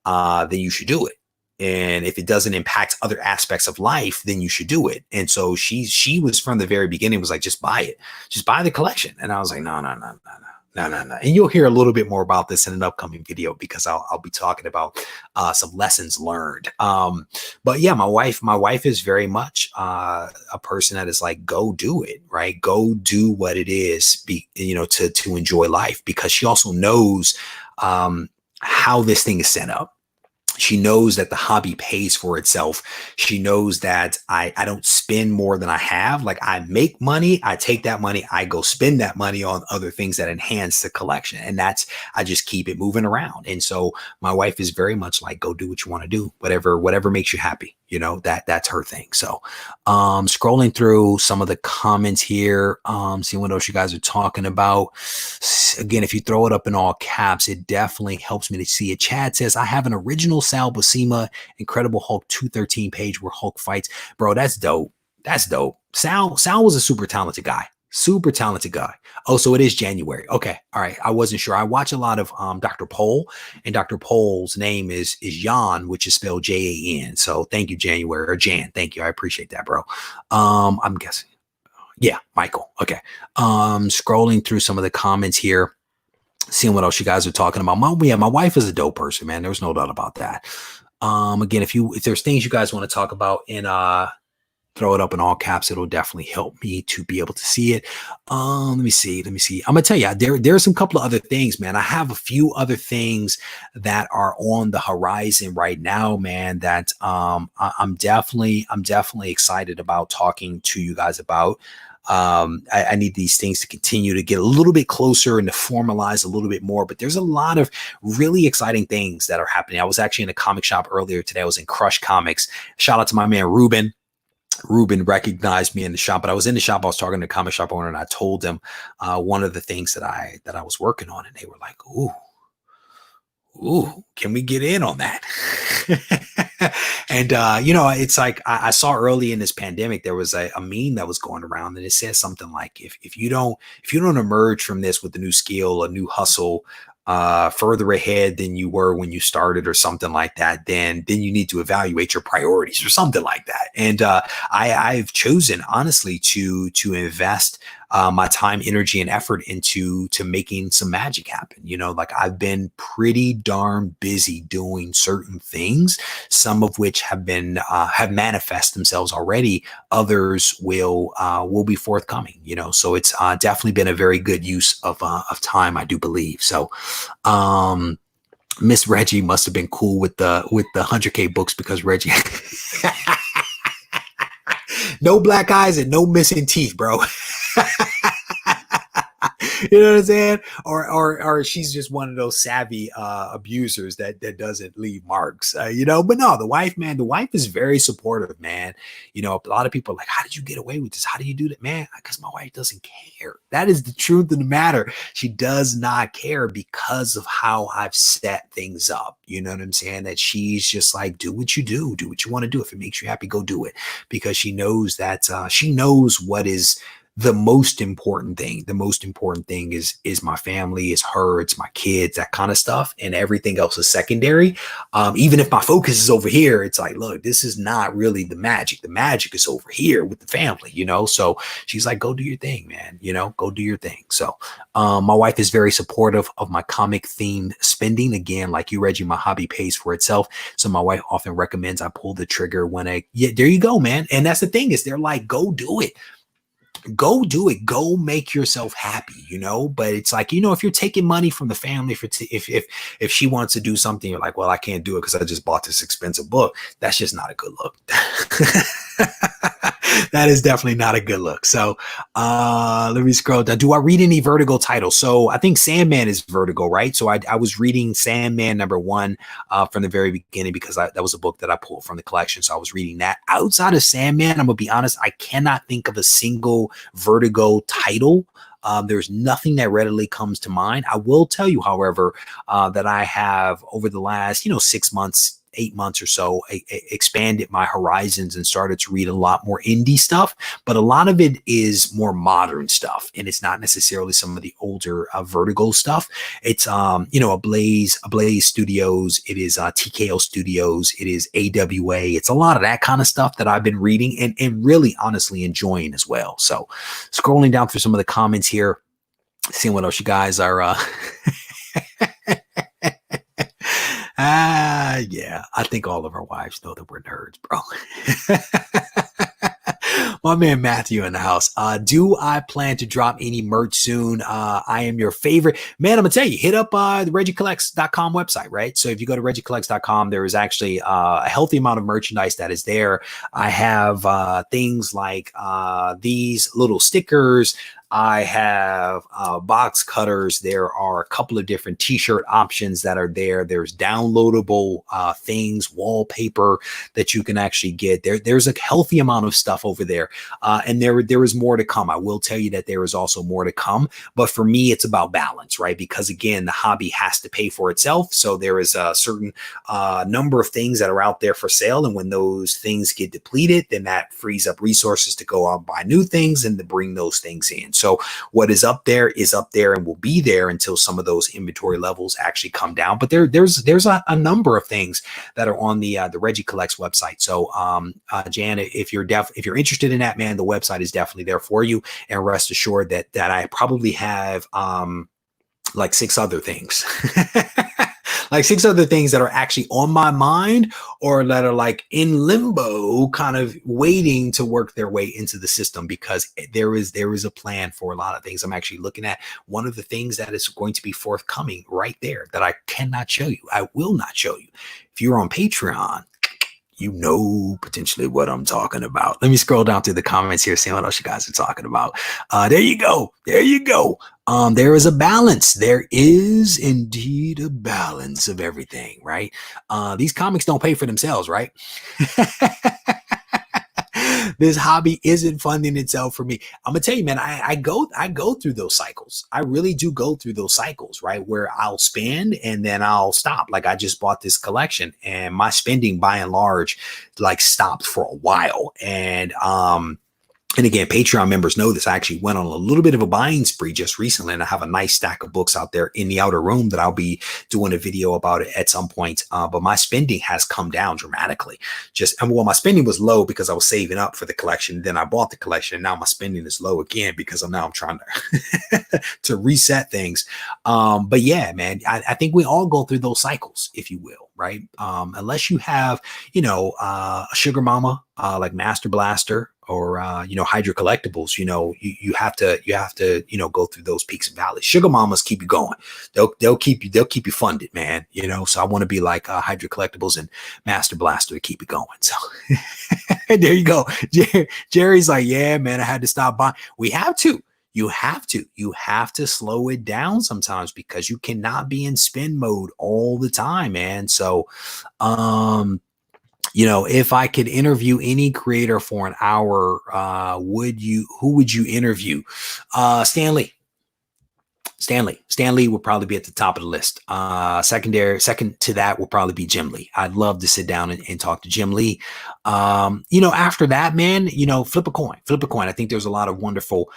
then you should do it. And if it doesn't impact other aspects of life, then you should do it. And so she was from the very beginning was like, just buy it, just buy the collection. And I was like, no, no, no, no, no. No, no, no. And you'll hear a little bit more about this in an upcoming video because I'll be talking about some lessons learned. But yeah, my wife is very much a person that is like, go do it, right? Go do what it is, to enjoy life, because she also knows how this thing is set up. She knows that the hobby pays for itself. She knows that I don't spend more than I have. Like, I make money, I take that money, I go spend that money on other things that enhance the collection. And I just keep it moving around. And so my wife is very much like, go do what you want to do, whatever makes you happy. That's her thing. So scrolling through some of the comments here, seeing what else you guys are talking about. Again, if you throw it up in all caps, it definitely helps me to see it. Chad says, I have an original Sal Buscema Incredible Hulk 213 page where Hulk fights. Bro, that's dope. That's dope. Sal was a super talented guy. Super talented guy. Oh, so it is January. Okay. All right. I wasn't sure. I watch a lot of Dr. Pole, and Dr. Pole's name is Jan, which is spelled Jan. So thank you, January, or Jan. Thank you. I appreciate that, bro. I'm guessing. Yeah, Michael. Okay. Scrolling through some of the comments here, seeing what else you guys are talking about. My wife is a dope person, man. There's no doubt about that. Again, if there's things you guys want to talk about in throw it up in all caps, it'll definitely help me to be able to see it. Let me see. I'm gonna tell you, there are some couple of other things, man. I have a few other things that are on the horizon right now, man, that I'm definitely excited about talking to you guys about. I need these things to continue to get a little bit closer and to formalize a little bit more, but there's a lot of really exciting things that are happening. I was actually in a comic shop earlier today. I was in Crush Comics. Shout out to my man, Ruben. Ruben recognized me in the shop, but I was in the shop. I was talking to the comic shop owner, and I told them one of the things that I was working on, and they were like, ooh, can we get in on that? And it's like I saw early in this pandemic, there was a meme that was going around, and it says something like, if you don't emerge from this with a new skill, a new hustle, further ahead than you were when you started, or something like that, then you need to evaluate your priorities, or something like that. And I've chosen, honestly, to invest my time, energy, and effort into making some magic happen. Like, I've been pretty darn busy doing certain things, some of which have manifest themselves already. Others will be forthcoming. So it's definitely been a very good use of time, I do believe. So Miss Regie must have been cool with the 100K books, because Regie no black eyes and no missing teeth, bro. You know what I'm saying? Or she's just one of those savvy abusers that doesn't leave marks, But no, the wife is very supportive, man. A lot of people are like, how did you get away with this? How do you do that, man? Because my wife doesn't care. That is the truth of the matter. She does not care, because of how I've set things up. You know what I'm saying? That she's just like, do what you want to do. If it makes you happy, go do it. Because she knows that she knows what is the most important thing. The most important thing is my family, is her, it's my kids, that kind of stuff, and everything else is secondary. Even if my focus is over here, it's like, look, this is not really the magic. The magic is over here with the family, So she's like, go do your thing, man. Go do your thing. So my wife is very supportive of my comic themed spending. Again, like you, Reggie, my hobby pays for itself. So my wife often recommends I pull the trigger when there you go, man. And that's the thing, is they're like, go do it. Go do it. Go make yourself happy, But it's like, if you're taking money from the family, if she wants to do something, you're like, well, I can't do it because I just bought this expensive book. That's just not a good look. That is definitely not a good look. So let me scroll down. Do I read any Vertigo titles? So I think Sandman is Vertigo, right? So I was reading Sandman #1 from the very beginning, because that was a book that I pulled from the collection. So I was reading that. Outside of Sandman, I'm going to be honest, I cannot think of a single Vertigo title. There's nothing that readily comes to mind. I will tell you, however, that I have, over the last, 6 months, 8 months or so, expanded my horizons and started to read a lot more indie stuff, but a lot of it is more modern stuff, and it's not necessarily some of the older Vertigo stuff. It's Ablaze Studios, it is TKO Studios, it is AWA. It's a lot of that kind of stuff that I've been reading and really honestly enjoying as well. So scrolling down through some of the comments here, seeing what else you guys are yeah, I think all of our wives know that we're nerds, bro. My man Matthew in the house. Do I plan to drop any merch soon? I am your favorite. Man, I'm gonna tell you, hit up the regiecollects.com website, right? So if you go to regiecollects.com, there is actually a healthy amount of merchandise that is there. I have things like these little stickers. I have box cutters. There are a couple of different t-shirt options that are there. There's downloadable things, wallpaper that you can actually get. There's a healthy amount of stuff over there. And there is more to come. I will tell you that there is also more to come. But for me, it's about balance, right? Because again, the hobby has to pay for itself. So there is a certain number of things that are out there for sale. And when those things get depleted, then that frees up resources to go out and buy new things and to bring those things in. So what is up there and will be there until some of those inventory levels actually come down. But there's a number of things that are on the Regie Collects website. So Jan, if you're interested in that, man, the website is definitely there for you. And rest assured that I probably have like 6 other things. Like 6 other things that are actually on my mind or that are like in limbo, kind of waiting to work their way into the system, because there is a plan for a lot of things. I'm actually looking at one of the things that is going to be forthcoming right there that I cannot show you. I will not show you. If you're on Patreon, you know potentially what I'm talking about. Let me scroll down through the comments here, see what else you guys are talking about. There you go. There you go. There is a balance. There is indeed a balance of everything, right? These comics don't pay for themselves, right? This hobby isn't funding itself for me. I'm gonna tell you, man, I go through those cycles. I really do go through those cycles, right? Where I'll spend and then I'll stop. Like I just bought this collection and my spending by and large like stopped for a while. And again, Patreon members know this. I actually went on a little bit of a buying spree just recently, and I have a nice stack of books out there in the outer room that I'll be doing a video about it at some point. But my spending has come down dramatically. My spending was low because I was saving up for the collection. Then I bought the collection, and now my spending is low again because I'm trying to to reset things. But yeah, man, I think we all go through those cycles, if you will, right? Unless you have, a sugar mama like Master Blaster or Hydra Collectibles, you have to go through those peaks and valleys. Sugar mamas keep you going. They'll keep you funded, man. So I want to be like Hydra Collectibles and Master Blaster to keep it going. So there you go. Jerry's like, yeah, man, I had to stop buying. We have to. You have to slow it down sometimes because you cannot be in spin mode all the time, man. So, if I could interview any creator for an hour, who would you interview? Stan Lee. Stan Lee would probably be at the top of the list. Second to that will probably be Jim Lee. I'd love to sit down and talk to Jim Lee. After that, man, flip a coin. I think there's a lot of wonderful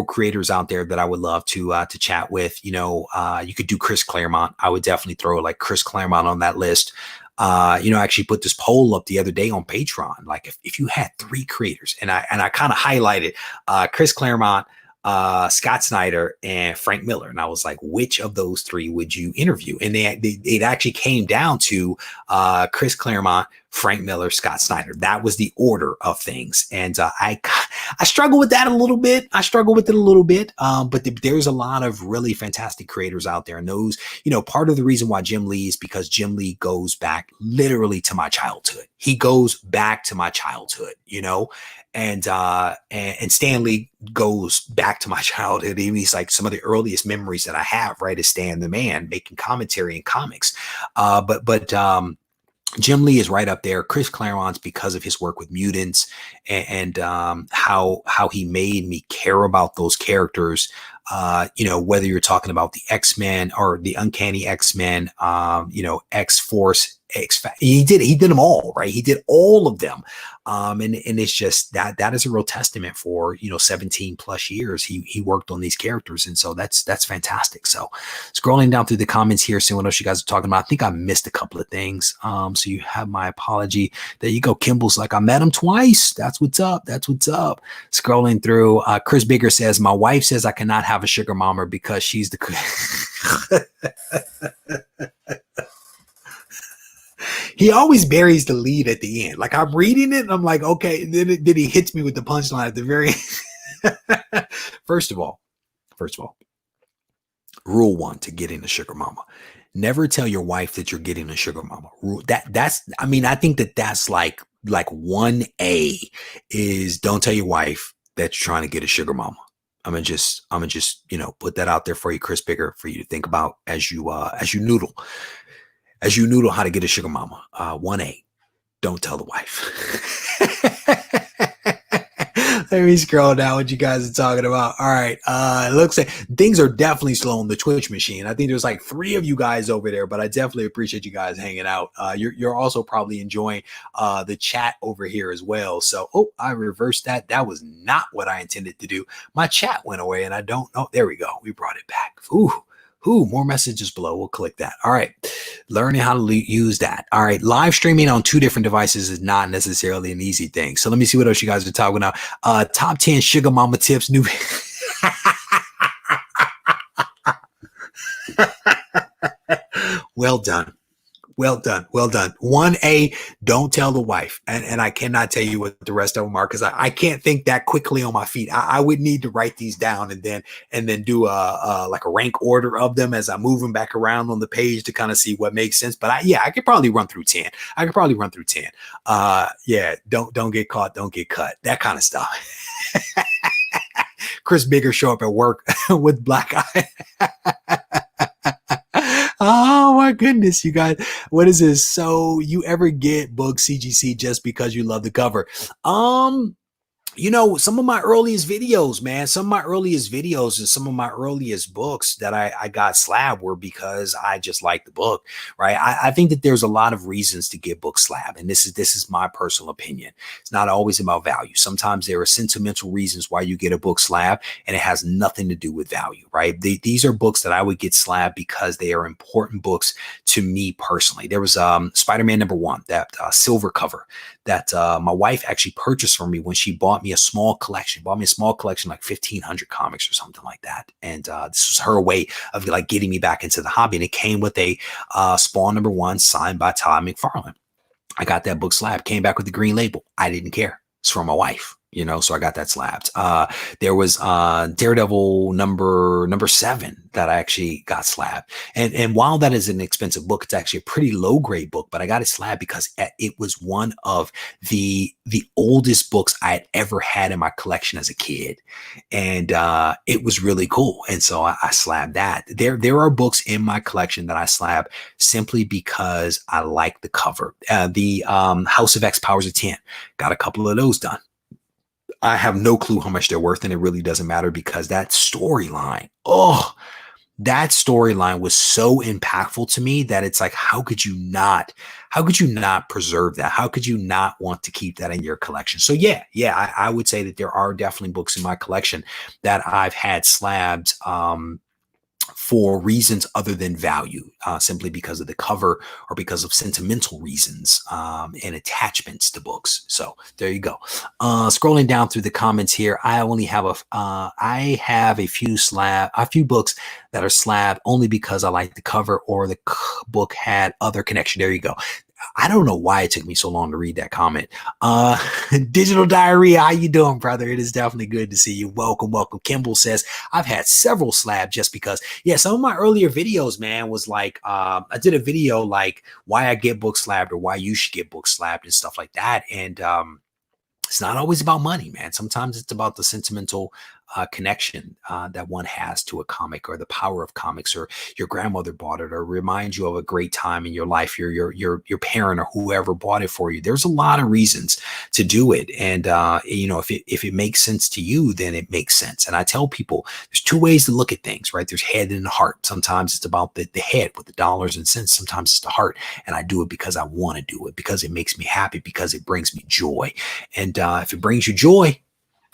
creators out there that I would love to chat with. You could do Chris Claremont. I would definitely throw like Chris Claremont on that list. I actually put this poll up the other day on Patreon. Like if you had 3 creators, and I kind of highlighted Chris Claremont, Scott Snyder, and Frank Miller, and I was like, which of those 3 would you interview? And it actually came down to Chris Claremont, Frank Miller, Scott Snyder. That was the order of things, and I struggle with that a little bit. But there's a lot of really fantastic creators out there, and those, part of the reason why Jim Lee is because Jim Lee goes back literally to my childhood. He goes back to my childhood, and Stan Lee goes back to my childhood. Even he's like some of the earliest memories that I have, right, is Stan the Man making commentary in comics. But Jim Lee is right up there. Chris Claremont's because of his work with mutants and how he made me care about those characters. Whether you're talking about the X-Men or the Uncanny X-Men, X-Force, he did them all, right? He did all of them. And it's just that is a real testament for, 17 plus years he worked on these characters. And so that's fantastic. So scrolling down through the comments here, seeing what else you guys are talking about. I think I missed a couple of things. So you have my apology. There you go. Kimball's like, I met him twice. That's what's up. That's what's up. Scrolling through, Chris Bigger says, my wife says I cannot have a sugar mama because she's the he always buries the lead at the end. Like I'm reading it and I'm like, okay. And then he hits me with the punchline at the very First of all, rule 1 to getting a sugar mama. Never tell your wife that you're getting a sugar mama. I think that's like 1A is don't tell your wife that you're trying to get a sugar mama. I'm gonna just, put that out there for you, Chris Bigger, for you to think about as you noodle how to get a sugar mama. 1A, don't tell the wife. Let me scroll down what you guys are talking about. All right. It looks like things are definitely slow on the Twitch machine. I think there's like 3 of you guys over there, but I definitely appreciate you guys hanging out. You're also probably enjoying the chat over here as well. So, I reversed that. That was not what I intended to do. My chat went away and I don't know. There we go. We brought it back. More messages below. We'll click that. All right. Learning how to use that. All right. Live streaming on 2 different devices is not necessarily an easy thing. So let me see what else you guys are talking about. Top 10 sugar mama tips. New. Well done. Well done. 1A, don't tell the wife. And I cannot tell you what the rest of them are because I can't think that quickly on my feet. I would need to write these down and then do like a rank order of them as I move them back around on the page to kind of see what makes sense. But I could probably run through 10. Don't get caught, don't get cut. That kind of stuff. Chris Bigger show up at work with black eye. Oh my goodness, you guys. What is this? So you ever get book CGC just because you love the cover? Some of my earliest videos, man, and some of my earliest books that I got Slab were because I just like the book, right? I think that there's a lot of reasons to get book Slab. And this is my personal opinion. It's not always about value. Sometimes there are sentimental reasons why you get a book Slab and it has nothing to do with value, right? These are books that I would get Slab because they are important books to me personally. There was Spider-Man #1, that silver cover that my wife actually purchased for me when she bought me a small collection, like 1,500 comics or something like that. And this was her way of like getting me back into the hobby. And it came with a Spawn #1 signed by Todd McFarlane. I got that book Slab, came back with the green label. I didn't care. It's from my wife. So I got that slabbed. There was Daredevil number 7 that I actually got slabbed. And while that is an expensive book, it's actually a pretty low grade book, but I got it slabbed because it was one of the oldest books I had ever had in my collection as a kid. And it was really cool. And so I slabbed that. There are books in my collection that I slab simply because I like the cover. The House of X Powers of 10, got a couple of those done. I have no clue how much they're worth, and it really doesn't matter because that storyline, was so impactful to me that it's like, how could you not preserve that? How could you not want to keep that in your collection? So I would say that there are definitely books in my collection that I've had slabbed for reasons other than value, simply because of the cover or because of sentimental reasons and attachments to books. So there you go. Scrolling down through the comments here, I only have a few books that are slab only because I like the cover or the book had other connection. There you go. I don't know why it took me so long to read that comment. Digital Diarrhea, how you doing, brother? It is definitely good to see you. Welcome. Kimball says, I've had several slab just because. Yeah, some of my earlier videos, man, was like, I did a video like why I get book slabbed or why you should get book slabbed and stuff like that. And it's not always about money, man. Sometimes it's about the sentimental connection that one has to a comic, or the power of comics, or your grandmother bought it, or reminds you of a great time in your life, your parent or whoever bought it for you. There's a lot of reasons to do it. And if it makes sense to you, then it makes sense. And I tell people there's two ways to look at things, right? There's head and the heart. Sometimes it's about the head with the dollars and cents. Sometimes it's the heart. And I do it because I want to do it, because it makes me happy, because it brings me joy. And if it brings you joy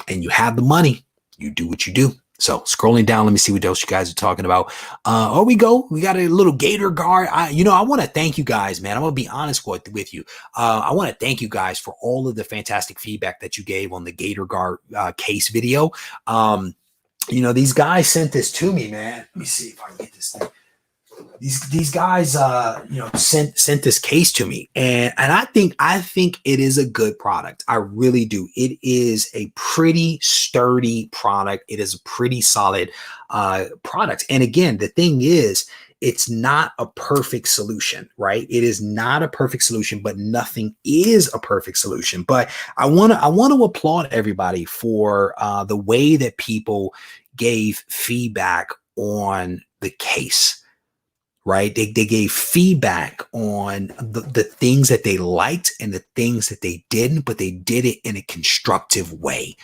and you have the money, you do what you do. So scrolling down, let me see what else you guys are talking about. We got a little Gator Gar. I want to thank you guys, man. I'm going to be honest with you. I want to thank you guys for all of the fantastic feedback that you gave on the Gator Gar case video. These guys sent this to me, man. Let me see if I can get this thing. These guys sent this case to me, and I think it is a good product. I really do. It is a pretty sturdy product. It is a pretty solid product. And again, the thing is, it's not a perfect solution, right? It is not a perfect solution, but nothing is a perfect solution. But I want to applaud everybody for the way that people gave feedback on the case. Right? They gave feedback on the things that they liked and the things that they didn't, but they did it in a constructive way.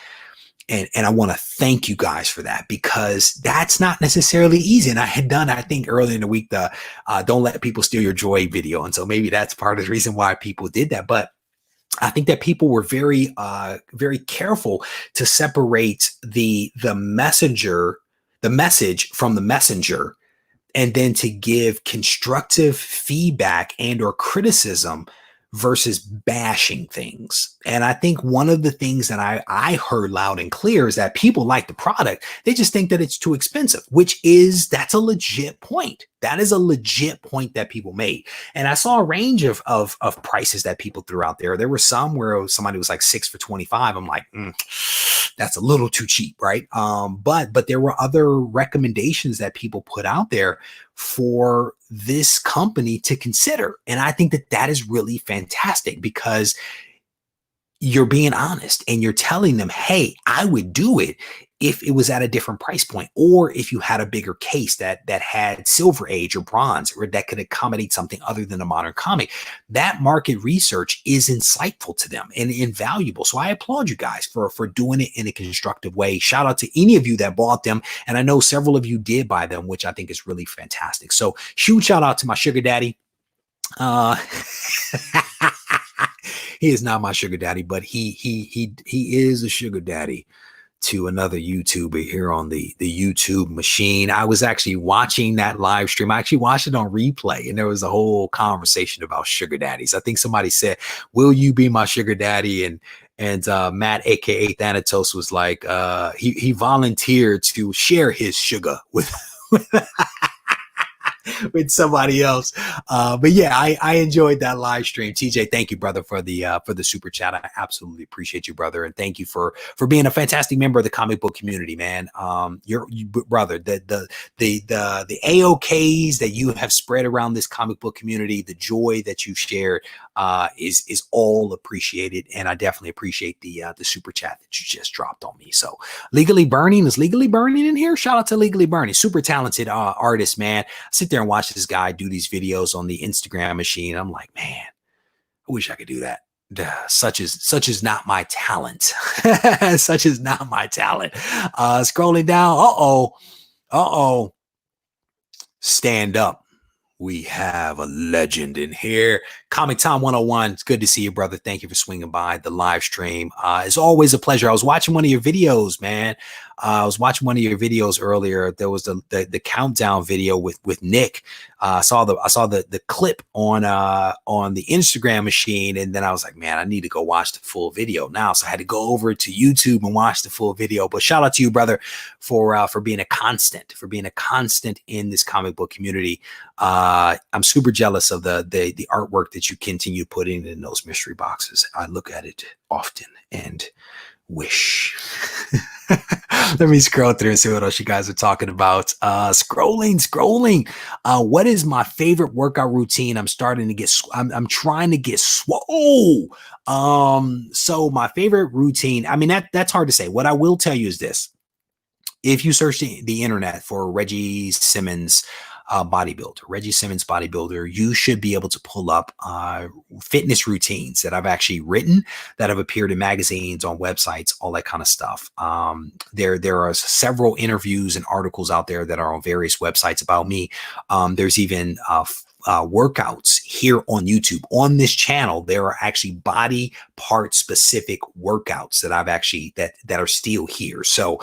And I want to thank you guys for that, because that's not necessarily easy. And I had done, I think earlier in the week, the Don't Let People Steal Your Joy video. And so maybe that's part of the reason why people did that. But I think that people were very, very careful to separate the message from the messenger, and then to give constructive feedback and or criticism versus bashing things. And I think one of the things that I heard loud and clear is that people like the product. They just think that it's too expensive, that's a legit point. That is a legit point that people made. And I saw a range of prices that people threw out there. There were some where somebody was like 6 for $25. I'm like, that's a little too cheap, right? But there were other recommendations that people put out there for this company to consider. And I think that is really fantastic, because you're being honest and you're telling them, hey, I would do it if it was at a different price point, or if you had a bigger case that had Silver Age or Bronze, or that could accommodate something other than a modern comic. That market research is insightful to them and invaluable. So I applaud you guys for doing it in a constructive way. Shout out to any of you that bought them. And I know several of you did buy them, which I think is really fantastic. So huge shout out to my sugar daddy. He is not my sugar daddy, but he is a sugar daddy to another YouTuber here on the YouTube machine. I was actually watching that live stream. I actually watched it on replay, and there was a whole conversation about sugar daddies. I think somebody said, "Will you be my sugar daddy?" And Matt, aka Thanatos, was like, he volunteered to share his sugar with with somebody else. But yeah, I enjoyed that live stream. TJ, thank you, brother, for the super chat. I absolutely appreciate you, brother. And thank you for being a fantastic member of the comic book community, man. Brother, the AOKs that you have spread around this comic book community, the joy that you shared is all appreciated. And I definitely appreciate the super chat that you just dropped on me. So Legally Burning, is Legally Burning in here? Shout out to Legally Burning, super talented artist, man. I sit there and watch this guy do these videos on the Instagram machine. I'm like, man, I wish I could do that. Such is not my talent. Such is not my talent. Scrolling down. Stand up. We have a legend in here. Comic Time 101. It's good to see you, brother. Thank you for swinging by the live stream. It's always a pleasure. I was watching one of your videos, man. I was watching one of your videos earlier. There was the countdown video with Nick. I saw the clip on the Instagram machine, and then I was like, man, I need to go watch the full video now. So I had to go over to YouTube and watch the full video. But shout out to you, brother, for being a constant, in this comic book community. I'm super jealous of the artwork that you continue putting in those mystery boxes. I look at it often and wish. Let me scroll through and see what else you guys are talking about. Scrolling. What is my favorite workout routine? I'm trying to get swole. So my favorite routine, I mean, that's hard to say. What I will tell you is this. if you search the internet for Reggie Simmons bodybuilder, you should be able to pull up fitness routines that I've actually written, that have appeared in magazines, on websites, all that kind of stuff. There are several interviews and articles out there that are on various websites about me. There's even workouts here on YouTube. On this channel, there are actually body part specific workouts that I've actually that are still here. So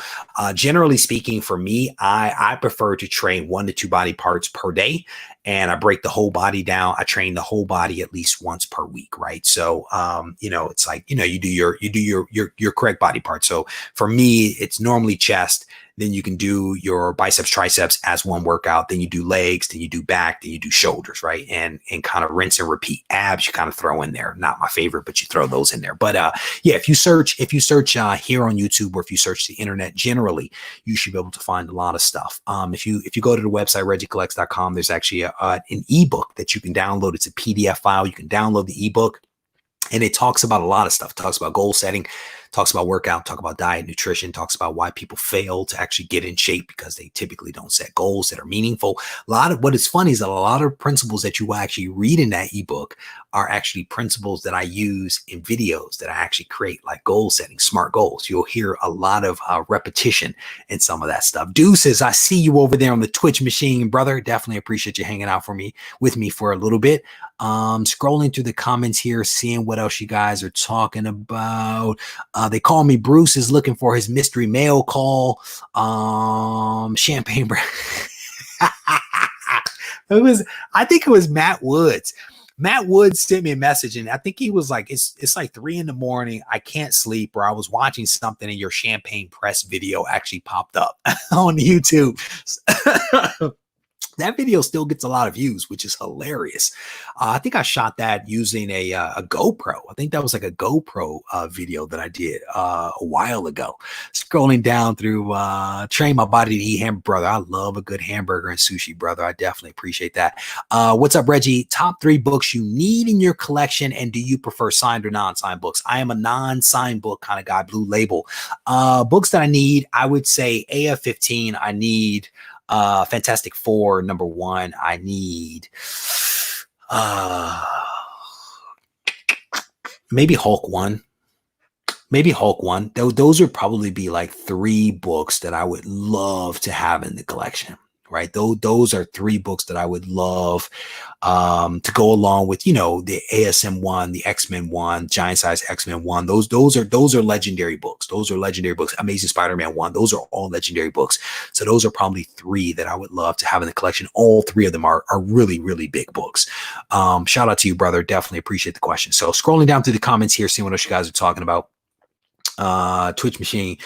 generally speaking, for me, I prefer to train 1 to 2 body parts per day, and I break the whole body down. I train the whole body at least once per week, right? So it's like, you do your correct body part. So for me, it's normally chest. Then you can do your biceps, triceps as one workout. Then you do legs, then you do back, then you do shoulders, right? And kind of rinse and repeat. Abs, you kind of throw in there. Not my favorite, but you throw those in there. But yeah, if you search here on YouTube, or if you search the internet generally, you should be able to find a lot of stuff. If you go to the website reggiecollects.com, there's actually an ebook that you can download. It's a PDF file. You can download the ebook. And it talks about a lot of stuff. It talks about goal setting, talks about workout, talk about diet, nutrition, talks about why people fail to actually get in shape because they typically don't set goals that are meaningful. A lot of what is funny is that a lot of principles that you will actually read in that ebook are actually principles that I use in videos that I actually create, like goal setting, SMART goals. You'll hear a lot of repetition in some of that stuff. Deuces, I see you over there on the Twitch machine, brother. Definitely appreciate you hanging out with me for a little bit. Scrolling through the comments here, seeing what else you guys are talking about. They call me Bruce is looking for his mystery mail call. Champagne Brown. I think it was Matt Woods. Matt Woods sent me a message, and I think he was like, it's like 3 a.m. I can't sleep, or I was watching something and your champagne press video actually popped up on YouTube. That video still gets a lot of views, which is hilarious. I think I shot that using a GoPro. I think that was like a GoPro video that I did a while ago. Scrolling down through train my body to eat hamburger, brother. I love a good hamburger and sushi, brother. I definitely appreciate that. What's up, Reggie? Top 3 books you need in your collection, and do you prefer signed or non-signed books? I am a non-signed book kind of guy, Blue Label. Books that I need, I would say AF-15. I need Fantastic Four, #1. I need maybe Hulk 1. Maybe Hulk 1. Those would probably be like 3 books that I would love to have in the collection, right? Those are 3 books that I would love to go along with, the ASM 1, the X-Men 1, Giant Size X-Men 1. Those are legendary books. Those are legendary books. Amazing Spider-Man 1. Those are all legendary books. So those are probably 3 that I would love to have in the collection. All 3 of them are really, really big books. Shout out to you, brother. Definitely appreciate the question. So scrolling down through the comments here, seeing what else you guys are talking about. Twitch machine.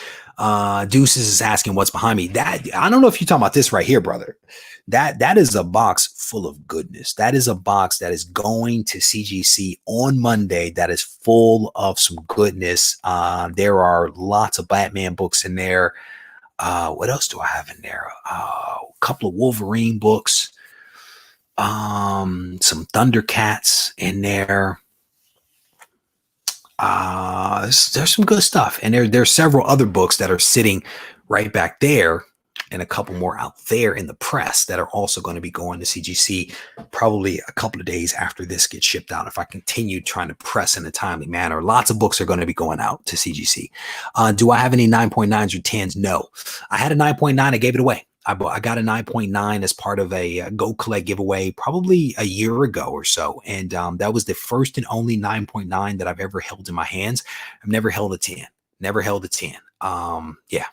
Deuces is asking what's behind me. That, I don't know if you're talking about this right here, brother. That is a box full of goodness. That is a box that is going to CGC on Monday. That is full of some goodness. There are lots of Batman books in there. What else do I have in there? A couple of Wolverine books. Some Thundercats in there. There's some good stuff, and there's several other books that are sitting right back there, and a couple more out there in the press that are also going to be going to CGC probably a couple of days after this gets shipped out. If I continue trying to press in a timely manner, lots of books are going to be going out to CGC. Do I have any 9.9s or 10s? No, I had a 9.9. I gave it away. I got a 9.9 as part of a Go Collect giveaway probably a year ago or so. And that was the first and only 9.9 that I've ever held in my hands. I've never held a 10. Never held a 10. Yeah.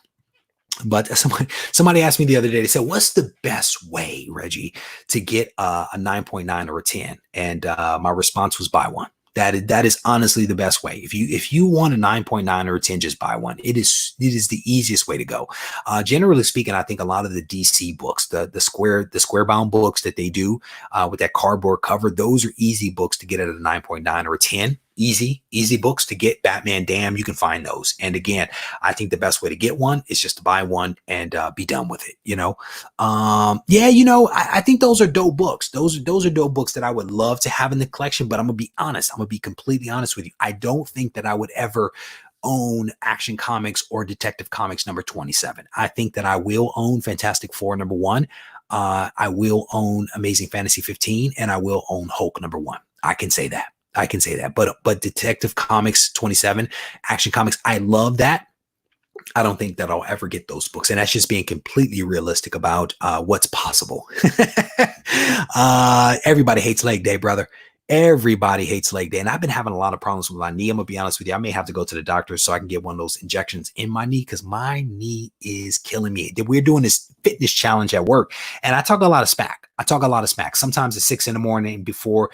But somebody asked me the other day, they said, what's the best way, Reggie, to get a 9.9 or a 10? And my response was buy one. That is honestly the best way. If you want a 9.9 or a 10, just buy one. It is the easiest way to go. Generally speaking, I think a lot of the DC books, the square bound books that they do with that cardboard cover, those are easy books to get at a 9.9 or a 10. Easy books to get. Batman Damn, you can find those. And again, I think the best way to get one is just to buy one and be done with it. Yeah, I think those are dope books. Those are dope books that I would love to have in the collection. But I'm gonna be honest. I'm gonna be completely honest with you. I don't think that I would ever own Action Comics or Detective Comics number 27. I think that I will own Fantastic Four number 1. I will own Amazing Fantasy 15, and I will own Hulk number 1. I can say that. I can say that. But Detective Comics 27, Action Comics, I love that. I don't think that I'll ever get those books. And that's just being completely realistic about what's possible. Everybody hates leg day, brother. Everybody hates leg day. And I've been having a lot of problems with my knee. I'm going to be honest with you. I may have to go to the doctor so I can get one of those injections in my knee because my knee is killing me. We're doing this fitness challenge at work. And I talk a lot of smack. Sometimes at 6 a.m. before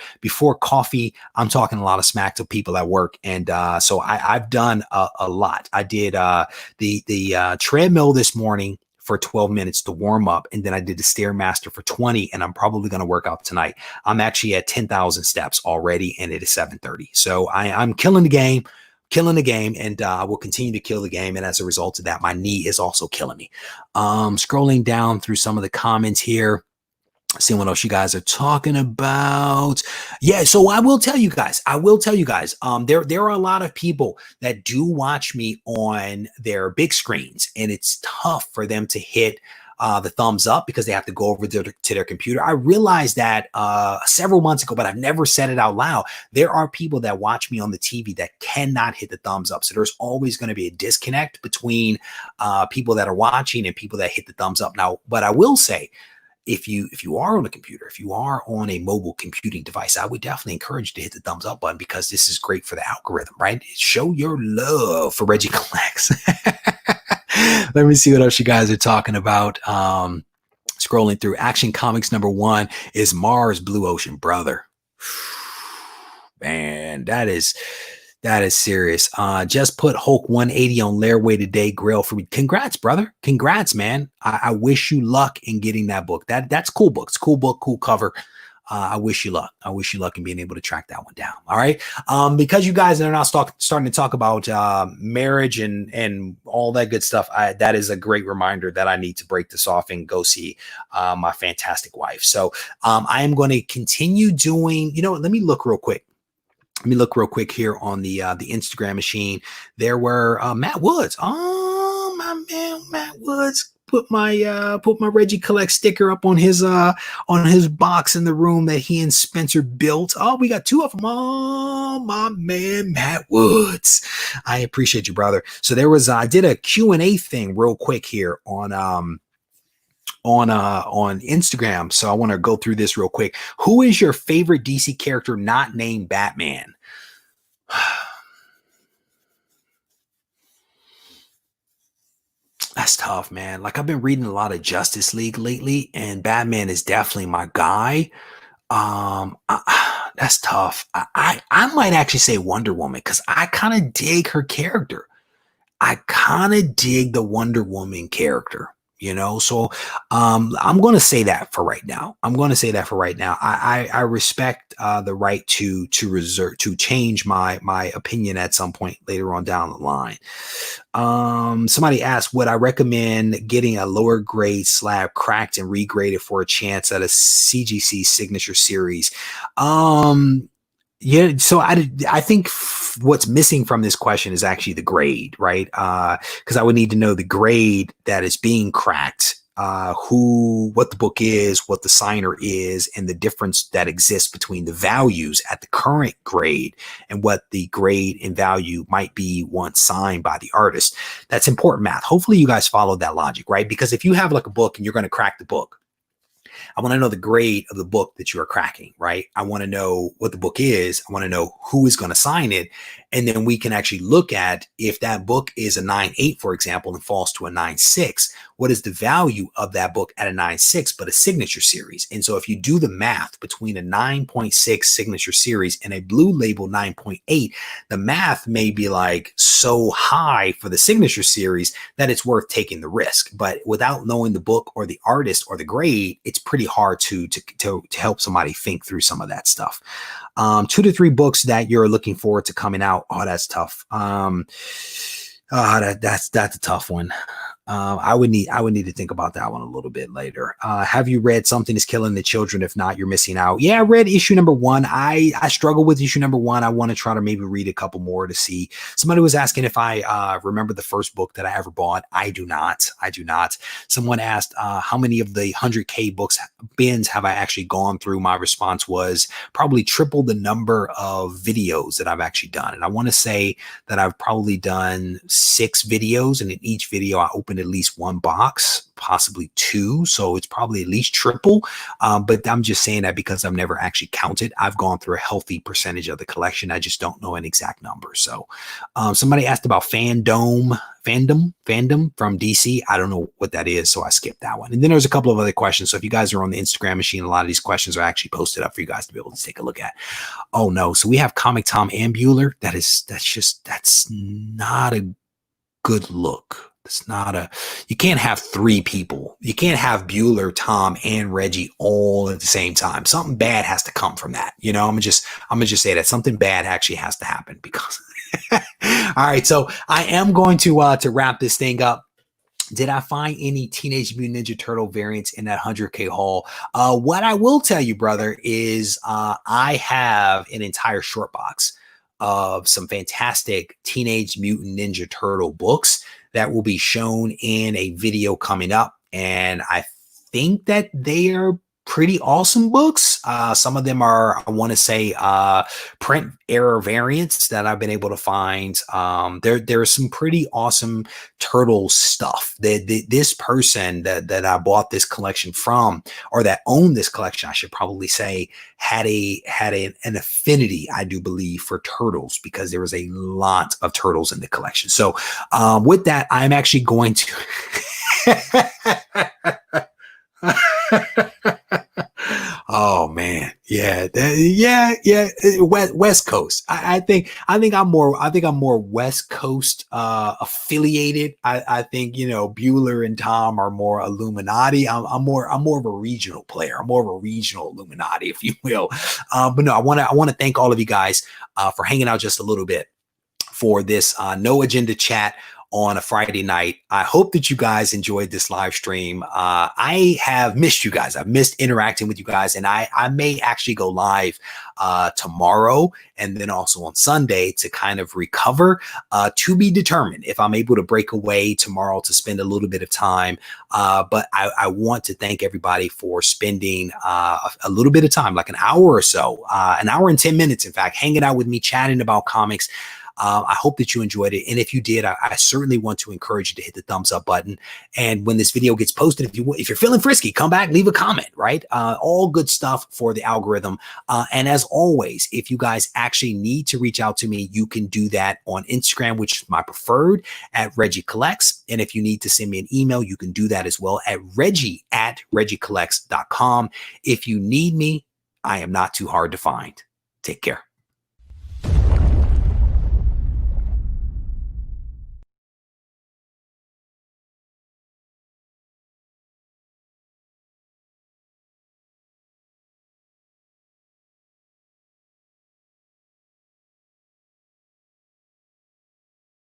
coffee, I'm talking a lot of smack to people at work. And so I've done a lot. I did the treadmill this morning for 12 minutes to warm up. And then I did the Stairmaster for 20, and I'm probably going to work out tonight. I'm actually at 10,000 steps already, and it is 7:30. So I'm killing the game, and I will continue to kill the game. And as a result of that, my knee is also killing me. Scrolling down through some of the comments here. See what else you guys are talking about. Yeah, so I will tell you guys, there are a lot of people that do watch me on their big screens, and it's tough for them to hit the thumbs up because they have to go over to their computer. I realized that several months ago, but I've never said it out loud. There are people that watch me on the TV that cannot hit the thumbs up. So there's always going to be a disconnect between people that are watching and people that hit the thumbs up. Now, but I will say, if you are on a computer, if you are on a mobile computing device, I would definitely encourage you to hit the thumbs up button because this is great for the algorithm, right? Show your love for Regie Collects. Let me see what else you guys are talking about. Scrolling through, Action Comics number 1 is Mars Blue Ocean, brother. Man, that is serious. Just put Hulk 180 on Lairway today, Grail for me. Congrats, brother. Congrats, man. I wish you luck in getting that book. That's cool book. It's cool book, cool cover. I wish you luck. I wish you luck in being able to track that one down. All right. Because you guys are now starting to talk about marriage and all that good stuff. That is a great reminder that I need to break this off and go see my fantastic wife. So I am going to continue doing, let me look real quick. Let me look real quick here on the Instagram machine. There were Matt Woods. Oh, my man, Matt Woods put my Regie Collect sticker up on his box in the room that he and Spencer built. Oh, we got 2 of them. Oh, my man, Matt Woods. I appreciate you, brother. So there was I did a Q&A thing real quick here on Instagram. So I want to go through this real quick. Who is your favorite DC character not named Batman? That's tough, man. Like, I've been reading a lot of Justice League lately, and Batman is definitely my guy. That's tough. I might actually say Wonder Woman because I kind of dig her character. I kind of dig the Wonder Woman character. So I'm going to say that for right now. I respect the right to change my opinion at some point later on down the line. Somebody asked, would I recommend getting a lower grade slab cracked and regraded for a chance at a CGC signature series? Yeah, so I think what's missing from this question is actually the grade, right? Because I would need to know the grade that is being cracked, what the book is, what the signer is, and the difference that exists between the values at the current grade and what the grade and value might be once signed by the artist. That's important math. Hopefully you guys follow that logic, right? Because if you have like a book and you're going to crack the book, I want to know the grade of the book that you are cracking, right? I want to know what the book is. I want to know who is going to sign it. And then we can actually look at if that book is a 9.8, for example, and falls to a 9.6, what is the value of that book at a 9.6, but a signature series? And so if you do the math between a 9.6 signature series and a blue label 9.8, the math may be like so high for the signature series that it's worth taking the risk. But without knowing the book or the artist or the grade, it's pretty hard to help somebody think through some of that stuff. 2 to 3 books that you're looking forward to coming out. Oh, that's tough. That's a tough one. I would need to think about that one a little bit later. Have you read Something is Killing the Children? If not, you're missing out. Yeah, I read issue number 1. I struggle with issue number 1. I want to try to maybe read a couple more to see. Somebody was asking if I remember the first book that I ever bought. I do not. I do not. Someone asked how many of the 100K books bins have I actually gone through? My response was probably triple the number of videos that I've actually done. And I want to say that I've probably done 6 videos, and in each video I opened at least 1 box, possibly 2. So it's probably at least triple. But I'm just saying that because I've never actually counted. I've gone through a healthy percentage of the collection. I just don't know an exact number. So somebody asked about fandom from DC. I don't know what that is, so I skipped that one. And then there's a couple of other questions. So if you guys are on the Instagram machine, a lot of these questions are actually posted up for you guys to be able to take a look at. Oh no, so we have Comic Tom and Bueller. That's not a good look. It's not a, you can't have 3 people. You can't have Bueller, Tom, and Reggie all at the same time. Something bad has to come from that. You know, I'm gonna just say that something bad actually has to happen because all right. So I am going to wrap this thing up. Did I find any Teenage Mutant Ninja Turtle variants in that 100K haul? What I will tell you, brother, is I have an entire short box of some fantastic Teenage Mutant Ninja Turtle books that will be shown in a video coming up. And I think that they are pretty awesome books. Some of them are, I want to say, print error variants that I've been able to find. There are some pretty awesome turtle stuff. This person that I bought this collection from, or that owned this collection, I should probably say, had an affinity, I do believe, for turtles because there was a lot of turtles in the collection. So with that, I'm actually going to oh man, yeah. West Coast. I think I'm more West Coast affiliated. I think, you know, Bueller and Tom are more Illuminati. I'm more of a regional player. I'm more of a regional Illuminati, if you will. But no, I want to thank all of you guys for hanging out just a little bit for this no agenda chat on a Friday night. I hope that you guys enjoyed this live stream. I have missed you guys. I've missed interacting with you guys, and I may actually go live tomorrow and then also on Sunday to kind of recover, to be determined if I'm able to break away tomorrow to spend a little bit of time. But I want to thank everybody for spending a little bit of time, like an hour or so, an hour and 10 minutes, in fact, hanging out with me, chatting about comics. I hope that you enjoyed it. And if you did, I certainly want to encourage you to hit the thumbs up button. And when this video gets posted, if you're feeling frisky, come back, leave a comment, right? All good stuff for the algorithm. And as always, if you guys actually need to reach out to me, you can do that on Instagram, which is my preferred, at Regie Collects. And if you need to send me an email, you can do that as well at Regie@regiecollects.com. If you need me, I am not too hard to find. Take care.